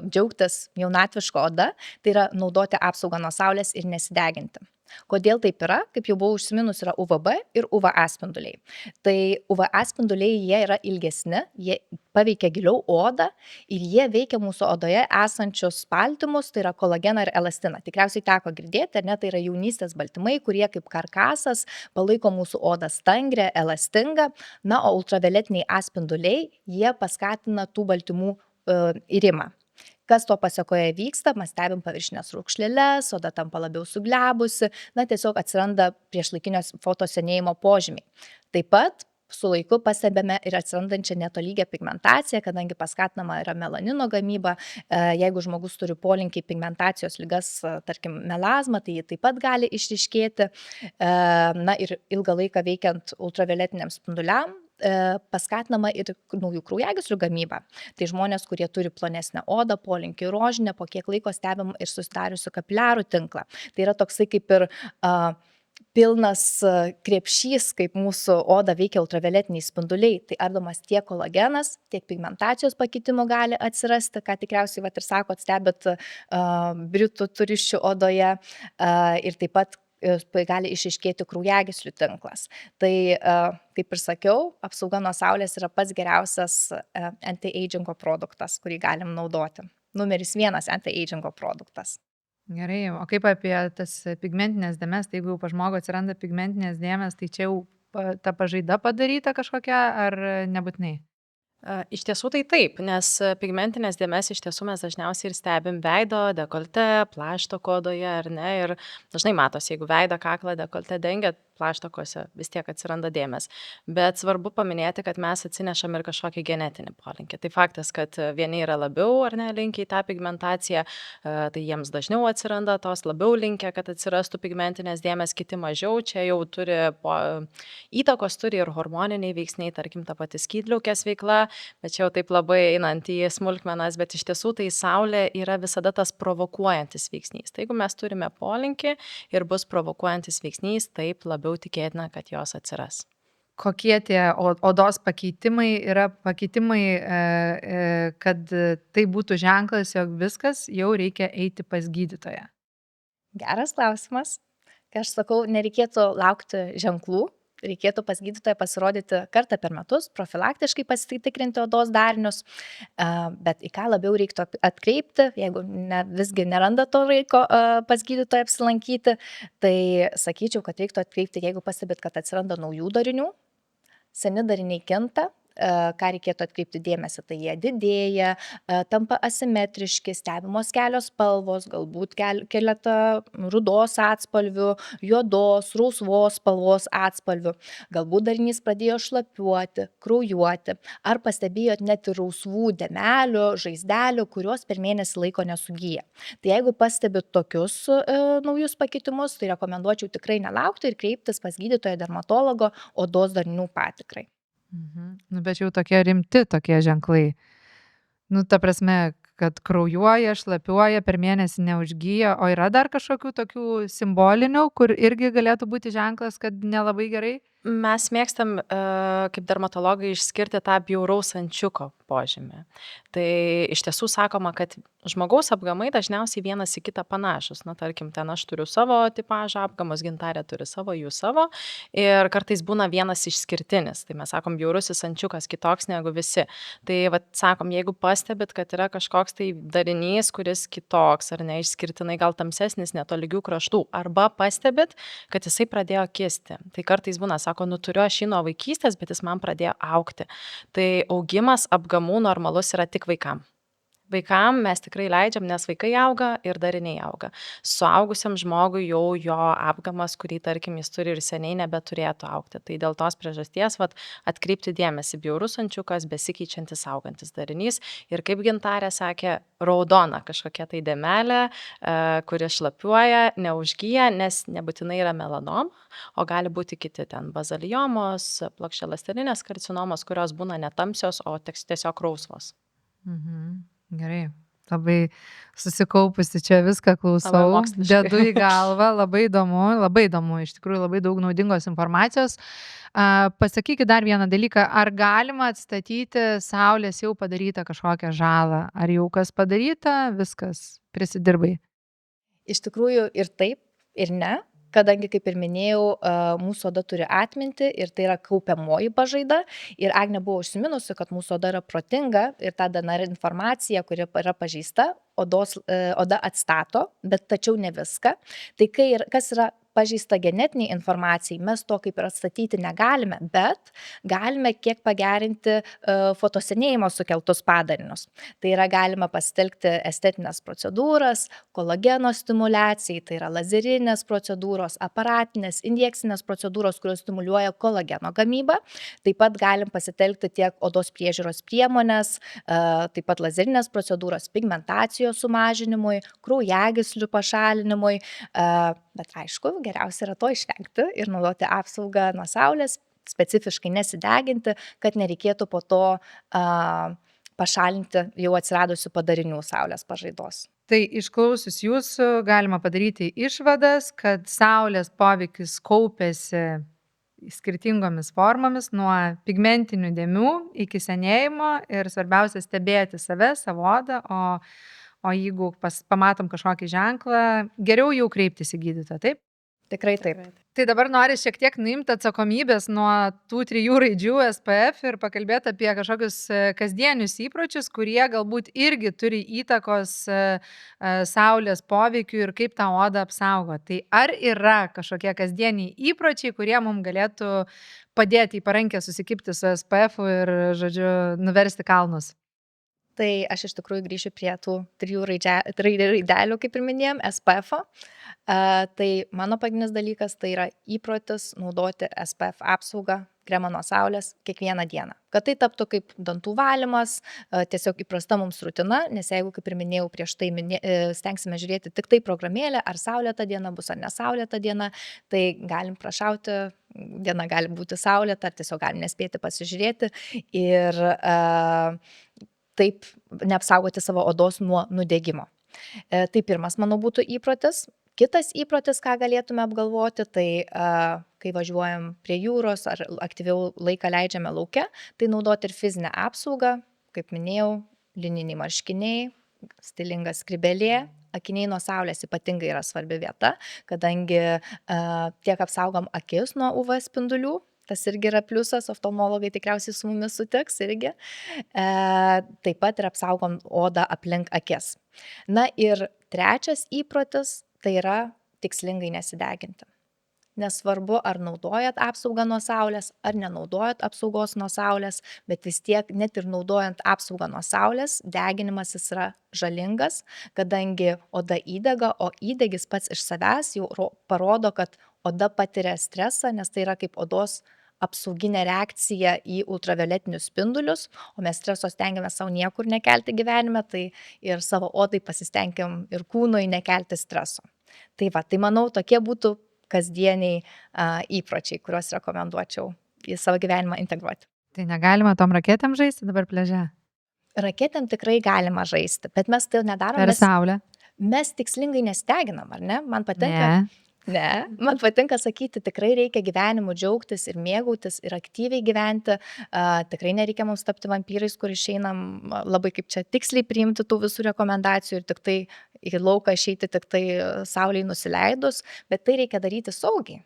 džiaugtis jaunatviško oda, tai yra naudoti apsaugą nuo saulės ir nesideginti. Kodėl taip yra? Kaip jau buvau užsiminus, yra UVB ir UVA spinduliai. Tai UVA spinduliai jie yra ilgesni, jie paveikia giliau odą ir jie veikia mūsų odoje esančius baltymus, tai yra kolageną ir elastiną. Tikriausiai teko girdėti, ar ne, tai yra jaunystės baltymai, kurie kaip karkasas palaiko mūsų odą stangrę, elastingą, na, o ultravioletiniai A spinduliai, jie paskatina tų baltymų irimą. Kas to pasekoje vyksta, mes stebim paviršinės raukšlėles, oda tampa labiau suglebusi, na tiesiog atsiranda priešlaikinio fotosenėjimo požymiai. Taip pat su laiku pastebėme ir atsirandančią netolygę pigmentaciją, kadangi paskatinama yra melanino gamyba. Jeigu žmogus turi polinkį į pigmentacijos ligas, tarkim melazmą, tai ji taip pat gali išryškėti. Na ir ilgą laiką veikiant ultravioletiniam spinduliam, paskatinama ir naujų kraujagyslių gamyba. Tai žmonės, kurie turi plonesnę odą, polinkį į rožinę, po kiek laiko stebim ir susidariusių kapiliarų tinklą. Tai yra toksai kaip ir pilnas krepšys, kaip mūsų oda veikia ultravioletiniai spinduliai. Tai ardomas tiek kolagenas, tiek pigmentacijos pakitimų gali atsirasti, ką tikriausiai vat ir sakot, stebit britų turisčių odoje ir taip pat gali išryškėti kraujagyslių tinklas. Tai, kaip ir sakiau, apsauga nuo saulės yra pats geriausias anti-agingo produktas, kurį galim naudoti. Numeris 1 anti-agingo produktas. Gerai, o kaip apie tas pigmentinės dėmes, tai jeigu jau pas žmogų atsiranda pigmentinės dėmes, tai čia jau ta pažaida padaryta kažkokia ar nebūtinai? Iš tiesų tai taip, nes pigmentinės dėmes iš tiesų mes dažniausiai ir stebim veido, dekolte, plaštoko odoje, ar ne, ir dažnai matosi, jeigu veidą, kaklą, dekolte dengia, plaštokose vis tiek atsiranda dėmes. Bet svarbu paminėti, kad mes atsinešam ir kažkokį genetinį polinkį. Tai faktas, kad vieni yra labiau ar ne linkę į tą pigmentaciją, tai jiems dažniau atsiranda tos, labiau linkę, kad atsirastų pigmentinės dėmes, kiti mažiau. Čia jau įtakos turi ir hormoniniai veiksniai, tarkim, ta pati skydliaukės veikla, bet čia jau taip labai einant į smulkmenas, bet iš tiesų tai saulė yra visada tas provokuojantis veiksnys. Tai jeigu mes turime polinkį ir bus provokuojantis veiksnys, taip labiau tikėtina, kad jos atsiras. Kokie tie odos pakeitimai yra pakeitimai, kad tai būtų ženklas, jog viskas, jau reikia eiti pas gydytoją? Geras klausimas. Kai aš sakau, nereikėtų laukti ženklų, reikėtų pas gydytoją pasirodyti kartą per metus, profilaktiškai pasitikrinti odos darinius, bet į ką labiau reiktų atkreipti, jeigu visgi neranda to laiko pas gydytoją apsilankyti, tai sakyčiau, kad reiktų atkreipti, jeigu pastebit, kad atsiranda naujų darinių, seni dariniai kinta, ką reikėtų atkreipti dėmesį, tai jie didėja, tampa asimetriški, stebimos kelios spalvos, galbūt keletą rudos atspalvių, juodos, rausvos spalvos atspalvių, galbūt darinys pradėjo šlapiuoti, kraujuoti, ar pastebėjot net ir rausvų dėmelių, žaizdelių, kurios per mėnesį laiko nesugyja. Tai jeigu pastebit tokius naujus pakitimus, tai rekomenduočiau tikrai nelaukti ir kreiptis pas gydytoją dermatologo odos darinių patikrai. Nu, bet jau tokie rimti tokie ženklai. Nu, ta prasme, kad kraujuoja, šlapiuoja, per mėnesį neužgyja, o yra dar kažkokių tokių simbolinių, kur irgi galėtų būti ženklas, kad nelabai gerai? Mes mėgstam kaip dermatologai išskirti tą bjauraus ančiuko požymį. Tai iš tiesų sakoma, kad žmogaus apgamai dažniausiai vienas į kitą panašus. Na, tarkim, ten aš turiu savo tipažą apgamus, Gintarė turi savo, jūs savo. Ir kartais būna vienas išskirtinis. Tai mes sakom, bjaurusis ančiukas kitoks negu visi. Tai sakom, jeigu pastebit, kad yra kažkoks tai darinys, kuris kitoks ar ne, išskirtinai gal tamsesnis, netolygių kraštų, arba pastebit, kad jisai pradėjo kisti. Tai kartais būna, sako, turiu aš jį nuo vaikystės, bet jis man pradėjo augti. Tai augimas apgamų normalus yra tik vaikam. Vaikam mes tikrai leidžiam, nes vaikai auga ir dariniai auga. Suaugusiam žmogui jau jo apgamas, kurį, tarkim, jis turi ir seniai nebeturėtų augti. Tai dėl tos priežasties atkreipti dėmesį: bjaurus ančiukas, besikeičiantis augantis darinys ir, kaip Gintarė sakė, raudona kažkokia tai dėmelė, kuri šlapiuoja, neužgyja, nes nebūtinai yra melanoma, o gali būti kiti ten bazaliomos, plokščialąstelinės karcinomos, kurios būna netamsios, o tiesiog rausvos. Gerai. Labai susikaupusi čia viską klausau, moksliškai. dedu į galvą, labai įdomu, iš tikrųjų labai daug naudingos informacijos. Pasakykit dar vieną dalyką, ar galima atstatyti saulės jau padarytą kažkokią žalą, ar jau kas padaryta, viskas, prisidirbai? Iš tikrųjų ir taip, ir ne, kadangi, kaip ir minėjau, mūsų oda turi atmintį ir tai yra kaupiamoji pažaida. Ir Agnė buvo užsiminusi, kad mūsų oda yra protinga ir tą DNR informaciją, kuri yra pažeista, oda atstato, bet tačiau ne viską. Tai kas yra pažeista genetiniai informacijai, mes to kaip ir atstatyti negalime, bet galime kiek pagerinti fotosenėjimo sukeltus padarinius. Tai yra galima pasitelkti estetinės procedūras, kolageno stimuliacijai, tai yra lazerinės procedūros, aparatinės, injekcinės procedūros, kurios stimuliuoja kolageno gamybą. Taip pat galim pasitelkti tiek odos priežiūros priemonės, taip pat lazerinės procedūros pigmentacijos sumažinimui, kraujagyslių pašalinimui, bet aišku, geriausia yra to išvengti ir naudoti apsaugą nuo saulės, specifiškai nesideginti, kad nereikėtų po to pašalinti jau atsiradusių padarinių saulės pažaidos. Tai išklausius jūsų galima padaryti išvadas, kad saulės poveikis kaupiasi skirtingomis formomis, nuo pigmentinių dėmių iki senėjimo, ir svarbiausia stebėti save, savo odą, o jeigu pamatom kažkokį ženklą, geriau jau kreiptis į gydytoją, taip? Tikrai taip. Tai dabar nori šiek tiek nuimti atsakomybės nuo tų 3 raidžių SPF ir pakalbėti apie kažkokius kasdienius įpročius, kurie galbūt irgi turi įtakos saulės poveikiui ir kaip tą odą apsaugo. Tai ar yra kažkokie kasdieniai įpročiai, kurie mums galėtų padėti į parankę susikibti su SPF ir, žodžiu, nuversti kalnus? Tai aš iš tikrųjų grįšiu prie tų 3 raidelių, kaip ir minėjom, SPF-o. Tai mano pagrindinis dalykas tai yra įprotis naudoti SPF apsaugą, kremą nuo saulės kiekvieną dieną. Kad tai taptų kaip dantų valymas, tiesiog įprasta mums rutina, nes jeigu, kaip ir minėjau prieš tai, stengsime žiūrėti tik tai programėlę, ar saulėta diena bus ar nesaulėta diena, tai galim prašauti, diena gali būti saulėta, ar tiesiog galim nespėti pasižiūrėti ir taip neapsaugoti savo odos nuo nudegimo. Tai pirmas, manau, būtų įprotis. Kitas įprotis, ką galėtume apgalvoti, tai kai važiuojam prie jūros ar aktyviau laiką leidžiame lauke, tai naudoti ir fizinę apsaugą, kaip minėjau, lininiai marškiniai, stilinga skrybėlė, akiniai nuo saulės ypatingai yra svarbi vieta, kadangi tiek apsaugom akis nuo UV spindulių. Tas irgi yra pliusas, oftalmologai tikriausiai su mumis sutiks irgi. Taip pat ir apsaugom odą aplink akis. Na ir trečias įprotis tai yra tikslingai nesideginti. Nesvarbu, ar naudojat apsaugą nuo saulės, ar nenaudojat apsaugos nuo saulės, bet vis tiek net ir naudojant apsaugą nuo saulės, deginimas jis yra žalingas, kadangi oda įdega, o įdegis pats iš savęs jau parodo, kad oda patiria stresą, nes tai yra kaip odos apsauginė reakcija į ultravioletinius spindulius, o mes streso stengiamės savo niekur nekelti gyvenime, tai ir savo odai pasistengiam ir kūnui nekelti streso. Tai manau, tokie būtų kasdieniai įpročiai, kuriuos rekomenduočiau į savo gyvenimą integruoti. Tai negalima tom raketėm žaisti dabar pliaže? Raketėm tikrai galima žaisti, bet mes tai nedarom. Per saulę? Mes tikslingai nesteginam, ar ne? Man patinka. Ne, man patinka sakyti, tikrai reikia gyvenimu džiaugtis ir mėgautis ir aktyviai gyventi. Tikrai nereikia mums tapti vampyrais, kur išeinam labai kaip čia tiksliai priimti tų visų rekomendacijų ir tik tai į lauką išeiti tik tai saulei nusileidus, bet tai reikia daryti saugiai.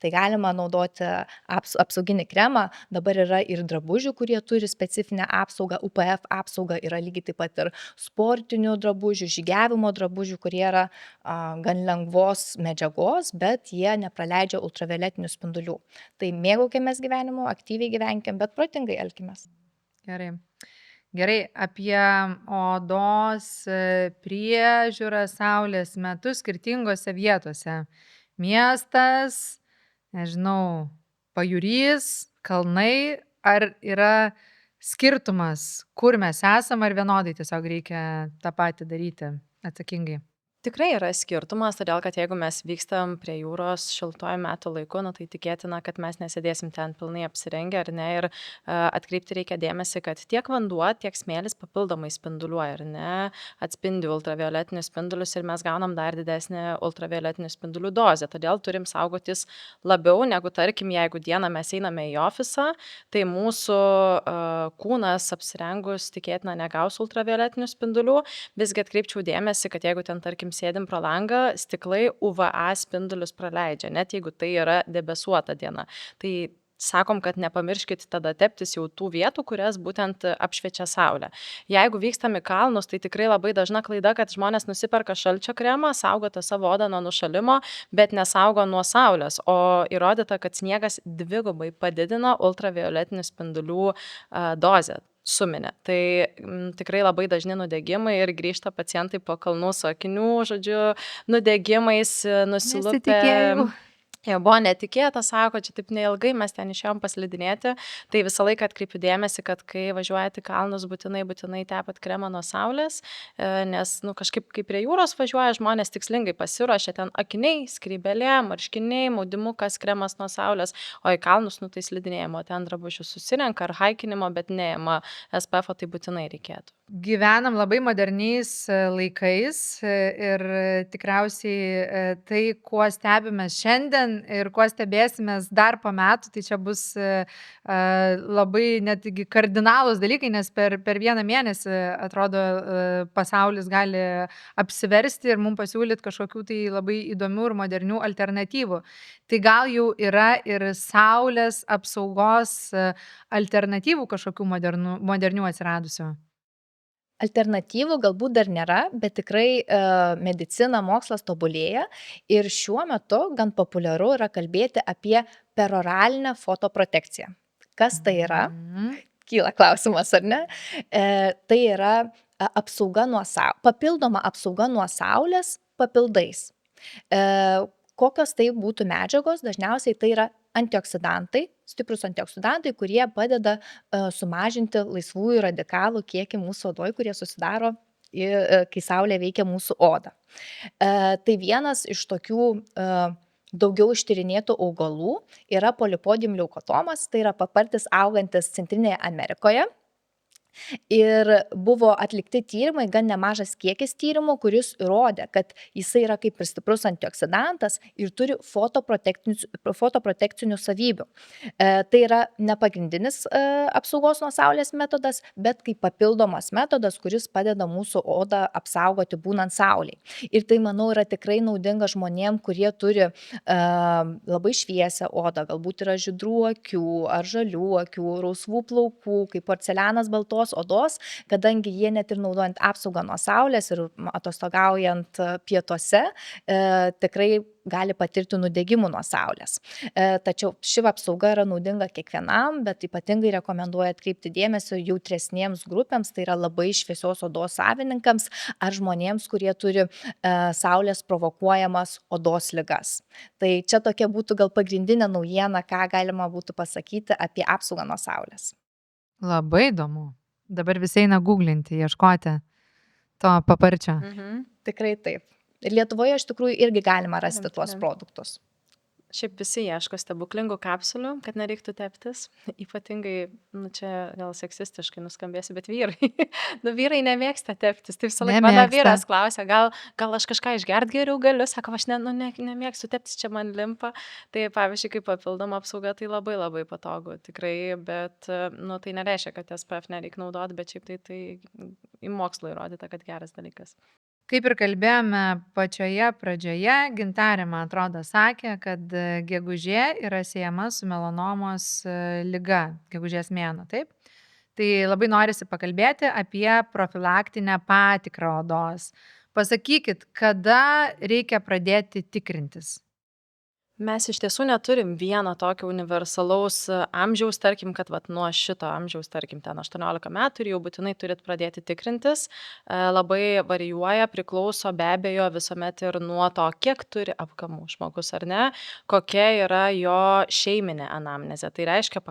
Tai galima naudoti apsauginį kremą, dabar yra ir drabužių, kurie turi specifinę apsaugą, UPF apsaugą, yra lygiai taip pat ir sportinių drabužių, žygiavimo drabužių, kurie yra gan lengvos medžiagos, bet jie nepraleidžia ultravioletinių spindulių. Tai mėgaukimės gyvenimu, aktyviai gyvenkim, bet protingai elkimės. Gerai. Gerai, apie odos priežiūrą saulės metu skirtingose vietose. Miestas, nežinau, pajūrys, kalnai, ar yra skirtumas, kur mes esam, ar vienodai tiesiog reikia tą patį daryti atsakingai? Tikrai yra skirtumas, todėl kad jeigu mes vykstam prie jūros šiltuoju metų laiku, tai tikėtina, kad mes nesėdėsim ten pilnai apsirengę, ar ne, ir atkreipti reikia dėmesį, kad tiek vanduo, tiek smėlis papildomai spinduliuoja, ar ne, atspindi ultravioletinius spindulius ir mes gaunam dar didesnę ultravioletinių spindulių dozę. Todėl turim saugotis labiau negu, tarkim, jeigu dieną mes einame į ofisą, tai mūsų kūnas apsirengus tikėtina negaus ultravioletinių spindulių. Visgi atkreipčiau dėmesį, kad jeigu ten, tarkim, sėdim pro langą, stiklai UVA spindulius praleidžia, net jeigu tai yra debesuota diena. Tai sakom, kad nepamirškit tada teptis jau tų vietų, kurias būtent apšviečia saulė. Jeigu vykstam į kalnus, tai tikrai labai dažna klaida, kad žmonės nusiperka šalčio kremą, saugo tą savo odą nuo nušalimo, bet nesaugo nuo saulės. O įrodyta, kad sniegas dvigubai padidino ultravioletinių spindulių dozę. Suminė. Tai tikrai labai dažni nudegimai ir grįžta pacientai po kalnų su akinių, žodžiu, nudegimais, nusilupę. Nesitikėjau. Jie buvo netikėta, sako, čia taip neilgai mes ten išėjom paslidinėti, tai visą laiką atkreipiu dėmesį, kad kai važiuojate į kalnus, būtinai tepat kremą nuo saulės, nes kažkaip kai prie jūros važiuoja, žmonės tikslingai pasiruošia ten akiniai, skrybelė, marškiniai, maudimukas, kremas nuo saulės, o į kalnus tai slidinėjimo, ten drabužių susirenka ar haikinimo, bet neima SPF, tai būtinai reikėtų. Gyvenam labai moderniais laikais ir tikriausiai tai, kuo stebimės šiandien ir kuo stebėsimės dar po metų, tai čia bus labai netgi kardinalūs dalykai, nes per vieną mėnesį atrodo pasaulis gali apsiversti ir mums pasiūlyti kažkokių tai labai įdomių ir modernių alternatyvų. Tai gal jau yra ir saulės apsaugos alternatyvų kažkokių modernių atsiradusių? Alternatyvų galbūt dar nėra, bet tikrai medicina, mokslas tobulėja ir šiuo metu gan populiaru yra kalbėti apie peroralinę fotoprotekciją. Kas tai yra? Kyla klausimas, ar ne? Tai yra apsauga nuo papildoma apsauga nuo saulės papildais. Kokios tai būtų medžiagos? Dažniausiai tai yra antioksidantai, stiprus antioksidantai, kurie padeda sumažinti laisvųjų radikalų kiekį mūsų odoje, kurie susidaro, kai saulė veikia mūsų odą. Tai vienas iš tokių daugiau ištyrinėtų augalų yra Polypodium leukotomas, tai yra papartis augantis Centrinėje Amerikoje. Ir buvo atlikti tyrimai, gan nemažas kiekis tyrimų, kuris įrodė, kad jisai yra kaip ir stiprus antioksidantas ir turi fotoprotekcinių savybių. Tai yra ne pagrindinis apsaugos nuo saulės metodas, bet kaip papildomas metodas, kuris padeda mūsų odą apsaugoti būnant saulėje. Ir tai, manau, yra tikrai naudinga žmonėm, kurie turi labai šviesią odą, galbūt yra žydrų akių ar žalių akių, rausvų plaukų, kaip porcelianas baltos odos, kadangi jie net ir naudojant apsaugą nuo saulės ir atostogaujant pietuose, tikrai gali patirti nudegimų nuo saulės. Tačiau ši apsauga yra naudinga kiekvienam, bet ypatingai rekomenduoju atkreipti dėmesį jautresniems grupėms, tai yra labai šviesios odos savininkams ar žmonėms, kurie turi saulės provokuojamas odos ligas. Tai čia tokia būtų gal pagrindinė naujiena, ką galima būtų pasakyti apie apsaugą nuo saulės. Labai įdomu. Dabar visi eina googlinti, ieškoti to paparčio. Tikrai taip. Ir Lietuvoje iš tikrųjų irgi galima rasti tuos produktus. Šiaip visi ieško stebuklingų kapsulių, kad nereiktų teptis. Ypatingai, čia gal seksistiškai nuskambėsiu, bet vyrai. Vyrai nemėgsta teptis. Tai visą laiką mano vyras klausia, gal aš kažką išgert geriau galiu, sako, aš nemėgstu teptis, čia man limpa. Tai pavyzdžiui, kaip papildoma apsauga, tai labai labai patogu, tikrai, bet tai nereiškia, kad SPF nereikia naudoti, bet šiaip tai į mokslo įrodyta, kad geras dalykas. Kaip ir kalbėjome pačioje pradžioje, Gintarė, man atrodo, sakė, kad gegužė yra siejama su melanomos liga, gegužės mėnuo, taip? Tai labai norisi pakalbėti apie profilaktinę patikrą odos. Pasakykit, kada reikia pradėti tikrintis? Mes iš tiesų neturim vieno tokio universalaus amžiaus, tarkim, kad vat, nuo šito amžiaus, tarkim, ten 18 metų ir jau būtinai turit pradėti tikrintis. Labai varijuoja, priklauso be abejo visuomet ir nuo to, kiek turi apgamų žmogus ar ne, kokia yra jo šeiminė anamnezė. Tai reiškia,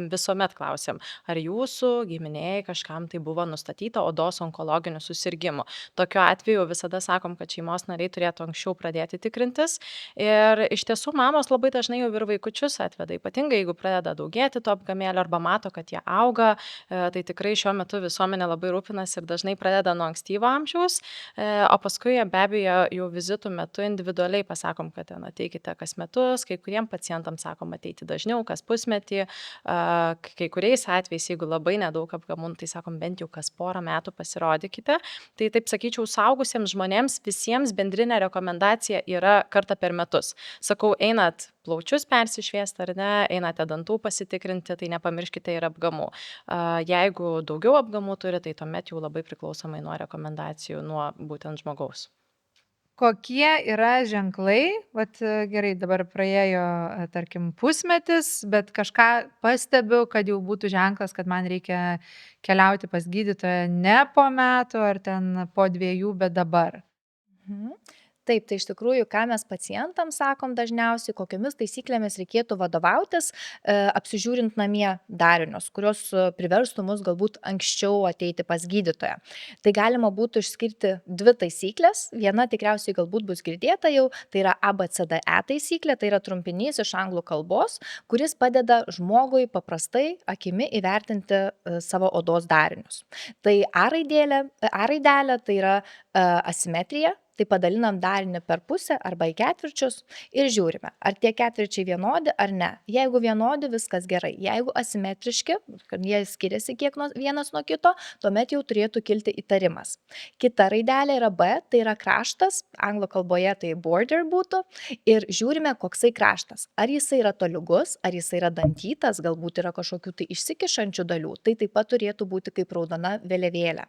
visuomet klausiam, ar jūsų giminėjai kažkam tai buvo nustatyta odos onkologinių susirgymų. Tokiu atveju visada sakom, kad šeimos nariai turėtų anksčiau pradėti tikrintis. Ir iš tiesų mamos labai dažnai jau ir vaikučius atveda, ypatingai jeigu pradeda daugėti to apgamėlio arba mato, kad jie auga, tai tikrai šiuo metu visuomenė labai rūpinasi ir dažnai pradeda nuo ankstyvo amžiaus, o paskui be abejo jau vizitų metu individualiai pasakom, kad ten ateikite kas metus, kai kuriem pacientams sakom ateiti dažniau, kas pusmetį, kai kuriais atvejais, jeigu labai nedaug apgamų, tai sakom bent jau kas porą metų pasirodykite. Tai taip sakyčiau, suaugusiems žmonėms visiems bendrinė rekomendacija yra kartą per metus. Sakau, einat plaučius persišviesti ar ne, einate dantų pasitikrinti, tai nepamirškite ir apgamų. Jeigu daugiau apgamų turi, tai tuomet jau labai priklausomai nuo rekomendacijų, nuo būtent žmogaus. Kokie yra ženklai, vat gerai, dabar praėjo, tarkim, pusmetis, bet kažką pastebiu, kad jau būtų ženklas, kad man reikia keliauti pas gydytoją ne po metų ar ten po 2, bet dabar. Taip, tai iš tikrųjų, ką mes pacientams sakom dažniausiai, kokiamis taisyklėmis reikėtų vadovautis, apsižiūrint namie darinius, kurios priverstų mus galbūt anksčiau ateiti pas gydytoją. Tai galima būtų išskirti 2 taisyklės. Viena tikriausiai galbūt bus girdėta jau, tai yra ABCDE taisyklė, tai yra trumpinys iš anglų kalbos, kuris padeda žmogui paprastai akimi įvertinti savo odos darinius. Tai A raidelė tai yra asimetrija. Tai padalinam darinį per pusę arba į ketvirčius ir žiūrime, ar tie ketvirčiai vienodi ar ne. Jeigu vienodi, viskas gerai. Jeigu asimetriški, kad jie skiriasi vienas nuo kito, tuomet jau turėtų kilti įtarimas. Kita raidelė yra B, tai yra kraštas, anglų kalboje tai border būtų, ir žiūrime, koksai kraštas. Ar jisai yra tolygus, ar jisai yra dantytas, galbūt yra kažkokių tai išsikišančių dalių, tai taip pat turėtų būti kaip raudona vėliavėlė.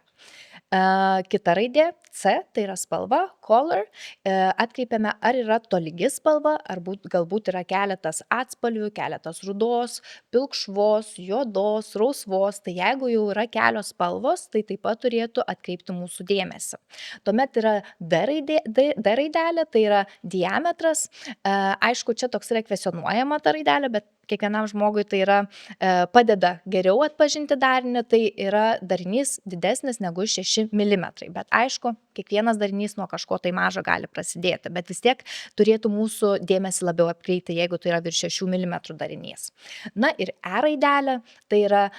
Kita raidė C, tai yra spalva, color, atkreipiame, ar yra tolygi spalva, ar galbūt yra keletas atspalvių, keletas rudos, pilkšvos, juodos, rausvos, tai jeigu jau yra kelios spalvos, tai taip pat turėtų atkreipti mūsų dėmesį. Tuomet yra D raidelė, tai yra diametras, aišku, čia toks yra kvestionuojama ta raidelė, bet kiekvienam žmogui tai yra padeda geriau atpažinti darinį, tai yra darinys didesnis negu 6 mm. Bet aišku, kiekvienas darinys nuo kažko tai mažo gali prasidėti, bet vis tiek turėtų mūsų dėmesį labiau atkreipti, jeigu tai yra virš 6 mm darinys. Na ir E raidelė, tai yra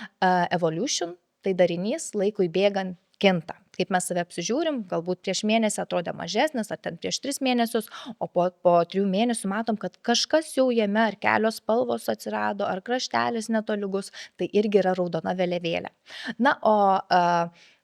evolution, tai darinys laikui bėgant kinta. Kaip mes save apsižiūrim, galbūt prieš mėnesį atrodė mažesnis, ar ten prieš 3 mėnesius, o po 3 mėnesių matom, kad kažkas jau jame, ar kelios spalvos atsirado, ar kraštelis netolygus, tai irgi yra raudona vėliavėlė. Na, o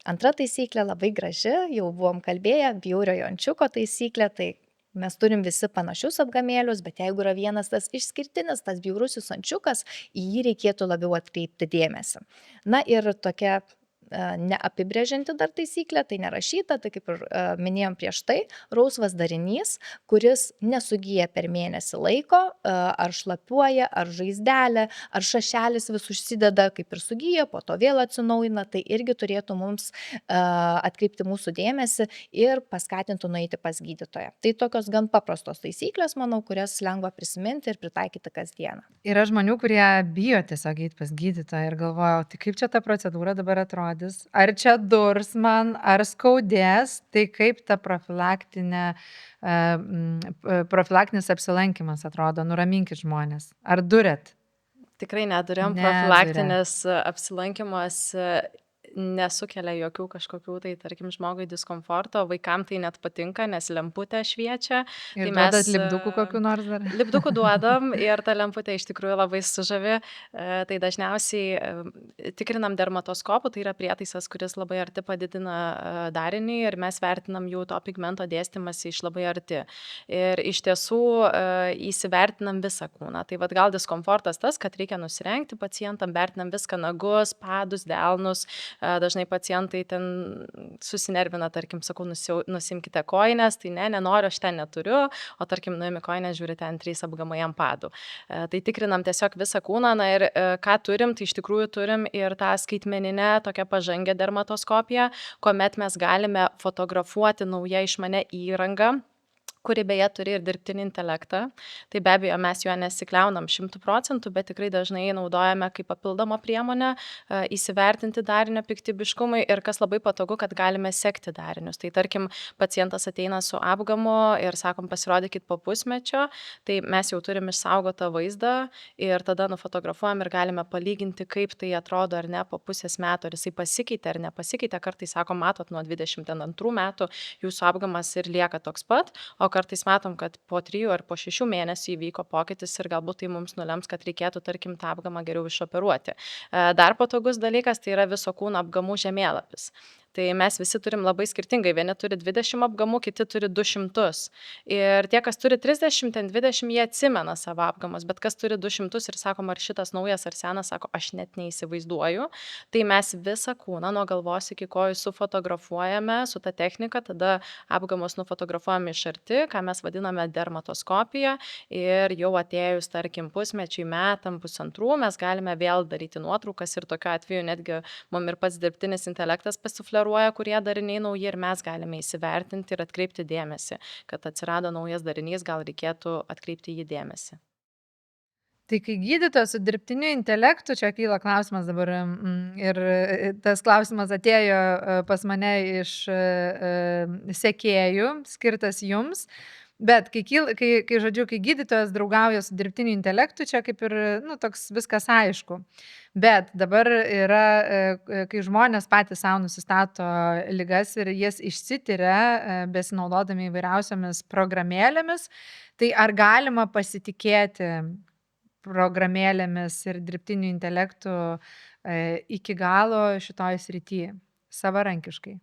antra taisyklė labai graži, jau buvom kalbėję, bjauriojo ančiuko taisyklė, tai mes turim visi panašius apgamėlius, bet jeigu yra vienas tas išskirtinis, tas bjaurusis ančiukas, į jį reikėtų labiau atkreipti dėmesį. Na ir tokia neapibrėžianti dar taisyklė, tai nerašyta, tai kaip ir minėjom prieš tai, rausvas darinys, kuris nesugyja per mėnesį laiko, ar šlapiuoja, ar žaizdelė, ar šašelis vis užsideda, kaip ir sugyja, po to vėl atsinaujina, tai irgi turėtų mums atkreipti mūsų dėmesį ir paskatintų nueiti pas gydytoją. Tai tokios gan paprastos taisyklės, manau, kurias lengva prisiminti ir pritaikyti kasdieną. Yra žmonių, kurie bijo tiesiog eiti pas gydytoją ir galvoja, tai kaip čia ta procedūra dabar atrodo? Ar čia durs man, ar skaudės, tai kaip ta profilaktinis apsilankimas atrodo, nuraminkit žmonės. Ar duret? Tikrai nedurėm, profilaktinis apsilankimas nesukelia jokių kažkokių, tai tarkim, žmogui diskomforto, vaikam tai net patinka, nes lemputė šviečia. Ir tai duodat lipdukų kokių nors dar? Lipdukų duodam ir ta lemputė iš tikrųjų labai sužavi. Tai dažniausiai tikrinam dermatoskopu, tai yra prietaisas, kuris labai arti padidina darinį ir mes vertinam jų to pigmento dėstymąsi iš labai arti. Ir iš tiesų įsivertinam visą kūną. Tai vat gal diskomfortas tas, kad reikia nusirengti pacientam, vertinam viską, nagus, padus, delnus, Dažnai pacientai ten susinervina, tarkim, sakau, nusimkite kojines, tai nenoriu, aš ten neturiu, o tarkim, nuimi kojines, žiūri ten 3 apgamai ant padų. Tai tikrinam tiesiog visą kūną, na ir ką turim, tai iš tikrųjų turim ir tą skaitmeninę tokią pažangę dermatoskopiją, kuomet mes galime fotografuoti naują išmanę įrangą, kuri beje turi ir dirbtinį intelektą. Tai be abejo, mes juo nesikliaunam 100%, bet tikrai dažnai naudojame kaip papildomą priemonę įsivertinti darinio piktybiškumui ir kas labai patogu, kad galime sekti darinius. Tai tarkim, pacientas ateina su apgamu ir sakom, pasirodykit po pusmečio, tai mes jau turim išsaugotą vaizdą ir tada nufotografuojam ir galime palyginti, kaip tai atrodo ar ne po pusės metų, ar jisai pasikeitė ar nepasikeitė. Kartais sakom, matot, nuo 22 metų jūsų apgamas ir lieka toks pat, o kartais matom, kad po 3 ar po 6 mėnesių įvyko pokytis ir galbūt tai mums nulems, kad reikėtų, tarkim, tą apgamą geriau išoperuoti. Dar patogus dalykas tai yra viso kūno apgamų žemėlapis. Tai mes visi turim labai skirtingai, vieni turi 20 apgamų, kiti turi 200. Ir tie, kas turi 30, ten 20, jie atsimena savo apgamus, bet kas turi 200 ir sakom, ar šitas naujas ar senas, sako, aš net neįsivaizduoju. Tai mes visą kūną nuo galvos iki kojų sufotografuojame su ta technika, tada apgamus nufotografuojame iš arti, ką mes vadiname dermatoskopija ir jau atėjus, tarkim, pusmečiui, metam, pusantrų, mes galime vėl daryti nuotraukas ir tokiu atveju netgi mums ir pats dirbtinis intelektas pasufleruoja, kurie dariniai nauji ir mes galime įsivertinti ir atkreipti dėmesį, kad atsirado naujas darinys, gal reikėtų atkreipti jį dėmesį. Tai kai gydytojas su dirbtiniu intelektu, čia kyla klausimas dabar ir tas klausimas atėjo pas mane iš sekėjų, skirtas jums. Bet kai gydytojas draugauja su dirbtiniu intelektu, čia kaip ir toks viskas aišku. Bet dabar yra, kai žmonės patys savo nusistato ligas ir jas išsitiria, besinaudodami įvairiausiamis programėlėmis, tai ar galima pasitikėti programėlėmis ir dirbtiniu intelektu iki galo šitoj srity, savarankiškai?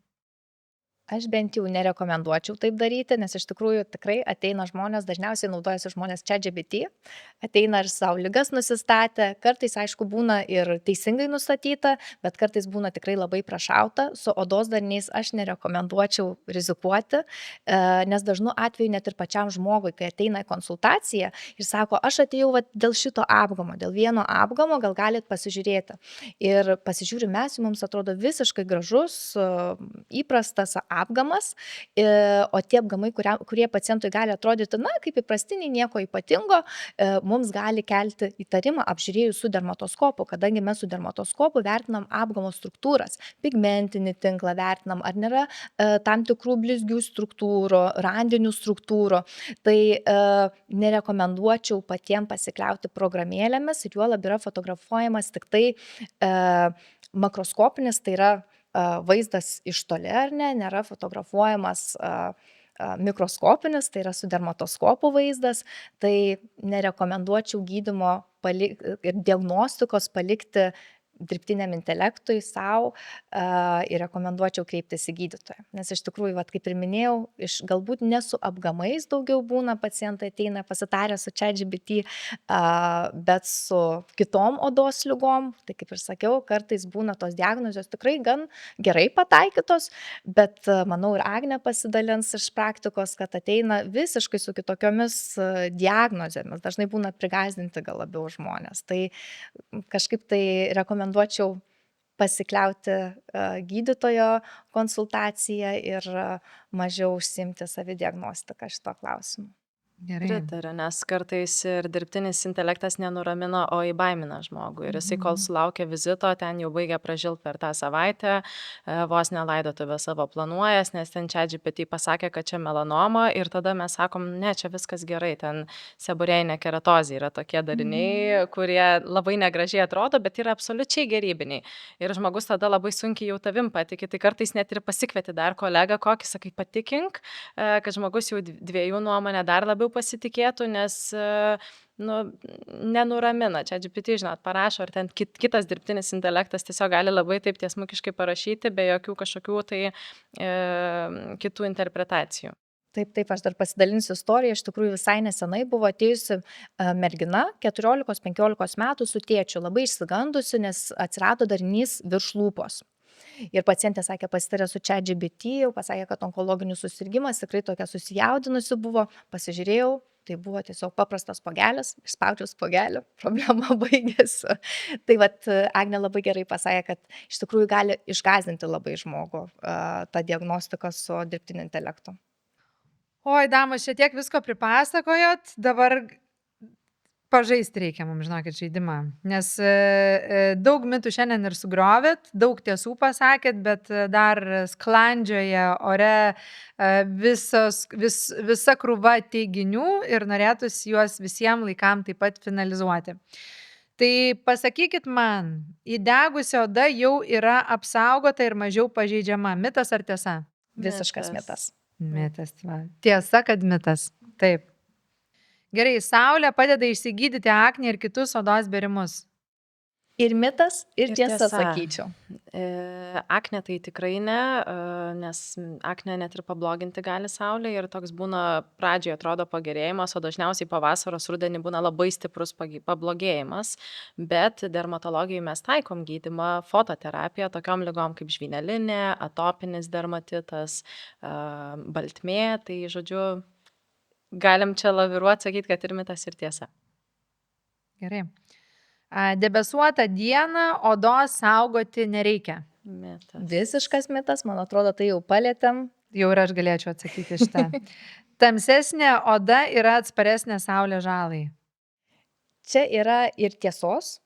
Aš bent jau nerekomenduočiau taip daryti, nes iš tikrųjų tikrai ateina žmonės, dažniausiai naudojasi žmonės ChatGPT, ateina ir savo ligas nusistatę, kartais aišku būna ir teisingai nustatyta, bet kartais būna tikrai labai prašauta, su odos dariniais aš nerekomenduočiau rizikuoti, nes dažnu atveju net ir pačiam žmogui, kai ateina į konsultaciją ir sako, aš atėjau dėl šito apgamo, dėl vieno apgamo, gal galit pasižiūrėti. Ir pasižiūrim mes, mums atrodo visiškai gražus, įprastas apgamas, o tie apgamai, kurie pacientui gali atrodyti, kaip įprastiniai, nieko ypatingo, mums gali kelti įtarimą apžiūrėjus su dermatoskopu, kadangi mes su dermatoskopu vertinam apgamo struktūras, pigmentinį tinklą vertinam, ar nėra tam tikrų blizgių struktūrų, randinių struktūrų. Tai nerekomenduočiau patiems pasikliauti programėlėmis ir juolab yra fotografuojamas tik tai makroskopinis, tai yra vaizdas iš toli, ar ne, nėra fotografuojamas mikroskopinis, tai yra su dermatoskopu vaizdas, tai nerekomenduočiau gydymo ir diagnostikos palikti dirbtiniam intelektui savo ir rekomenduočiau kreiptis į gydytoją. Nes iš tikrųjų, kaip ir minėjau, galbūt ne su apgamais daugiau būna pacientai ateina pasitarę su ChatGPT, bet su kitom odos ligom. Tai kaip ir sakiau, kartais būna tos diagnozės tikrai gan gerai pataikytos, bet manau ir Agnė pasidalins iš praktikos, kad ateina visiškai su kitokiomis diagnozėmis. Dažnai būna prigąsdinti gal labiau žmonės. Tai kažkaip tai rekomenduočiau pasikliauti gydytojo konsultaciją ir mažiau užsiimti savidiagnostiką šito klausimu. Pritariu, nes kartais ir dirbtinis intelektas nenuramina, o įbaimina žmogų. Ir jisai, kol sulaukia vizito, ten jau baigia pražilt per tą savaitę, vos nelaidotuvę savo planuojas, nes ten ChatGPT pasakė, kad čia melanoma ir tada mes sakom, ne, čia viskas gerai, ten seborėjinė keratozė yra tokie dariniai, kurie labai negražiai atrodo, bet yra absoliučiai gerybiniai. Ir žmogus tada labai sunkiai jau tavim patiki, tai kartais net ir pasikvieti dar kolegą kokį, sakai, patikink, kad žmogus jau dviejų nuomonę dar labiau pasitikėtų, nes nenuramina. Čia GPT, žinot, parašo, ar ten kitas dirbtinis intelektas tiesiog gali labai taip tiesmukiškai parašyti, be jokių kažkokių tai kitų interpretacijų. Taip, aš dar pasidalinsiu istoriją. Iš tikrųjų visai nesenai buvo atėjusi mergina, 14-15 metų su tėčiu, labai išsigandusi, nes atsirado darinys virš lūpos. Ir pacientė sakė, pasitarė su ChatGPT, jau pasakė, kad onkologinis susirgymas, tikrai tokia susijaudinusi buvo, pasižiūrėjau. Tai buvo tiesiog paprastas spuogelis, išspaudžiau spuogelį, problema baigėsi. Tai vat Agnė labai gerai pasakė, kad iš tikrųjų gali išgąsdinti labai žmogų tą diagnostiką su dirbtiniu intelektu. Oi, damos, čia tiek visko pripasakojot, dabar pažaisti reikia mums, žinokit, žaidimą. Nes daug mitų šiandien ir sugriovėt, daug tiesų pasakėt, bet dar sklandžioje ore visa krūva teiginių ir norėtųsi juos visiems laikam taip pat finalizuoti. Tai pasakykit man, įdegusi oda jau yra apsaugota ir mažiau pažeidžiama. Mitas ar tiesa? Visiškas mitas. Mitas, va. Tiesa, kad mitas. Taip. Gerai, saulė padeda išsigydyti aknę ir kitus odos bėrimus. Ir mitas, ir tiesa, tiesa. sakyčiau. Aknė tai tikrai ne, nes aknė net ir pabloginti gali saulė ir toks būna pradžioje atrodo pagerėjimas, o dažniausiai pavasaros rudenį būna labai stiprus pablogėjimas, bet dermatologijai mes taikom gydymą, fototerapiją tokiom ligom kaip žvynelinė, atopinis dermatitas, baltmė, tai žodžiu, galim čia laviruoti, sakyti, kad ir mitas, ir tiesa. Gerai. Debesuotą dieną odos saugoti nereikia. Mitas. Visiškas mitas, man atrodo, tai jau palėtėm. Jau ir aš galėčiau atsakyti šitą. Tamsesnė oda yra atsparesnė saulės žalai. Čia yra ir tiesos.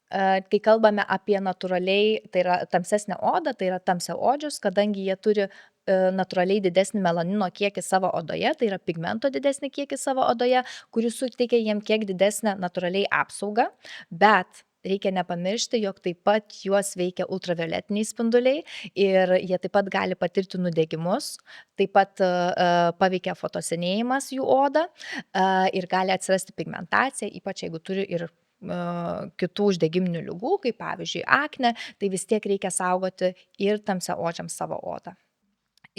Kai kalbame apie natūraliai, tai yra tamsesnė oda, tai yra tamsiaodžius, kadangi jie turi natūraliai didesnį melanino kiekį savo odoje, tai yra pigmento didesnį kiekį savo odoje, kuris suteikia jiem kiek didesnę natūraliai apsaugą, bet reikia nepamiršti, jog taip pat juos veikia ultravioletiniai spinduliai ir jie taip pat gali patirti nudegimus, taip pat paveikia fotosenėjimas jų odą ir gali atsirasti pigmentacija, ypač jeigu turi ir kitų uždegiminių ligų, kaip pavyzdžiui aknė, tai vis tiek reikia saugoti ir tamsiaodžiams savo odą.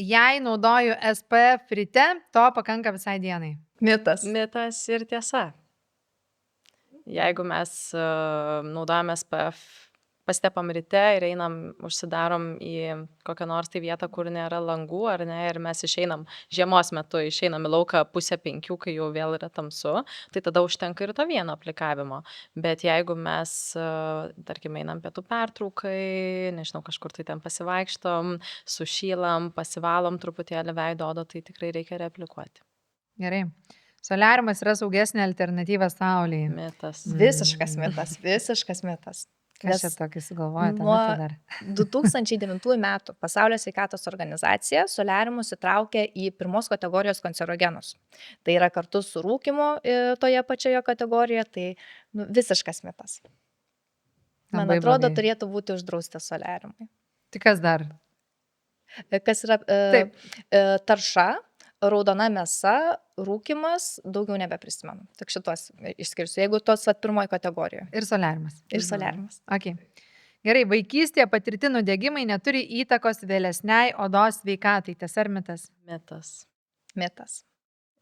Jei naudoju SPF ryte, to pakanka visai dienai. Mitas. Mitas ir tiesa. Jeigu mes naudojame SPF, pasitepam ryte ir einam, užsidarom į kokią nors tai vietą, kur nėra langų, ar ne, ir mes išeinam žiemos metu, išeinam į lauką 4:30, kai jau vėl yra tamsu, tai tada užtenka ir to vieno aplikavimo. Bet jeigu mes, tarkim, einam pietų pertraukai, nežinau, kažkur tai ten pasivaikštom, sušylam, pasivalom truputėlį veido odą, tai tikrai reikia reaplikuoti. Gerai. Soliariumas yra saugesnė alternatyva saulėje. Mitas. Visiškas mitas, visiškas mitas. Kas čia tokį sugalvojate? Nuo 2009 metų Pasaulio sveikatos organizacija soliariumus įtraukė į pirmos kategorijos kancerogenus. Tai yra kartu su rūkymu toje pačioje kategorijoje, tai visiškas mitas. Man Labai atrodo, blogai. turėtų būti uždrausti soliariumai. Tai kas dar? Kas yra tarša, raudona mėsa, rūkymas, daugiau nebeprisimenu. Tik šitos išskirsiu, jeigu tos pirmoji kategorijoje. Ir soliariumas. Ir soliariumas. Okay. Gerai, vaikystėje patirti nudegimai neturi įtakos vėlesniai odos sveikatai. Tiesa ar mitas? Mitas. Mitas.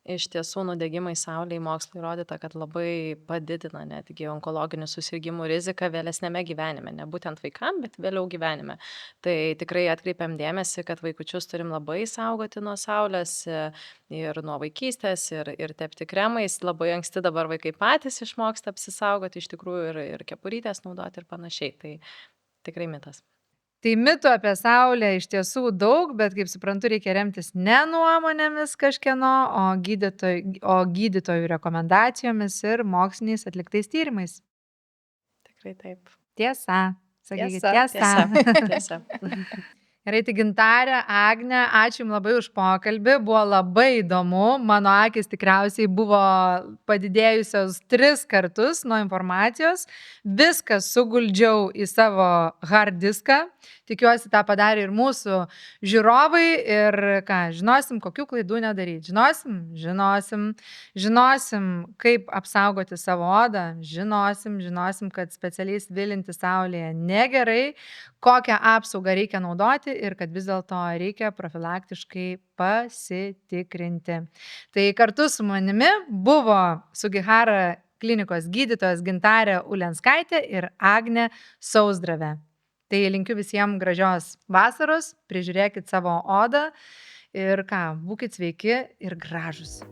Iš tiesų, nudegimai saulėje mokslo įrodyta, kad labai padidina netgi onkologinių susirgymų riziką vėlesnėme gyvenime. Ne būtent vaikam, bet vėliau gyvenime. Tai tikrai atkreipiam dėmesį, kad vaikučius turim labai saugoti nuo saulės ir nuo vaikystės, ir tepti kremais. Labai anksti dabar vaikai patys išmoksta apsisaugoti, iš tikrųjų ir kepurytės naudoti ir panašiai. Tai tikrai mitas. Tai mitų apie saulę iš tiesų daug, bet kaip suprantu, reikia remtis ne nuomonėmis kažkieno, o gydytojų rekomendacijomis ir moksliniais atliktais tyrimais. Tikrai taip. Tiesa. Sakykit, Tiesa. Tiesa. Gerai, tai Gintarė, Agnė, ačiū Jums labai už pokalbį, buvo labai įdomu, mano akis tikriausiai buvo padidėjusios 3 kartus nuo informacijos, viską suguldžiau į savo hard diską, tikiuosi tą padarė ir mūsų žiūrovai ir ką, žinosim, kokių klaidų nedaryti, žinosim, kaip apsaugoti savo odą, žinosim, kad specialiai svilinti saulėje negerai, kokią apsaugą reikia naudoti ir kad vis dėlto reikia profilaktiškai pasitikrinti. Tai kartu su manimi buvo Sugihara klinikos gydytojas Gintarė Ulenskaitė ir Agnė Sauzdravė. Tai linkiu visiems gražios vasaros, prižiūrėkit savo odą ir ką, būkit sveiki ir gražūs.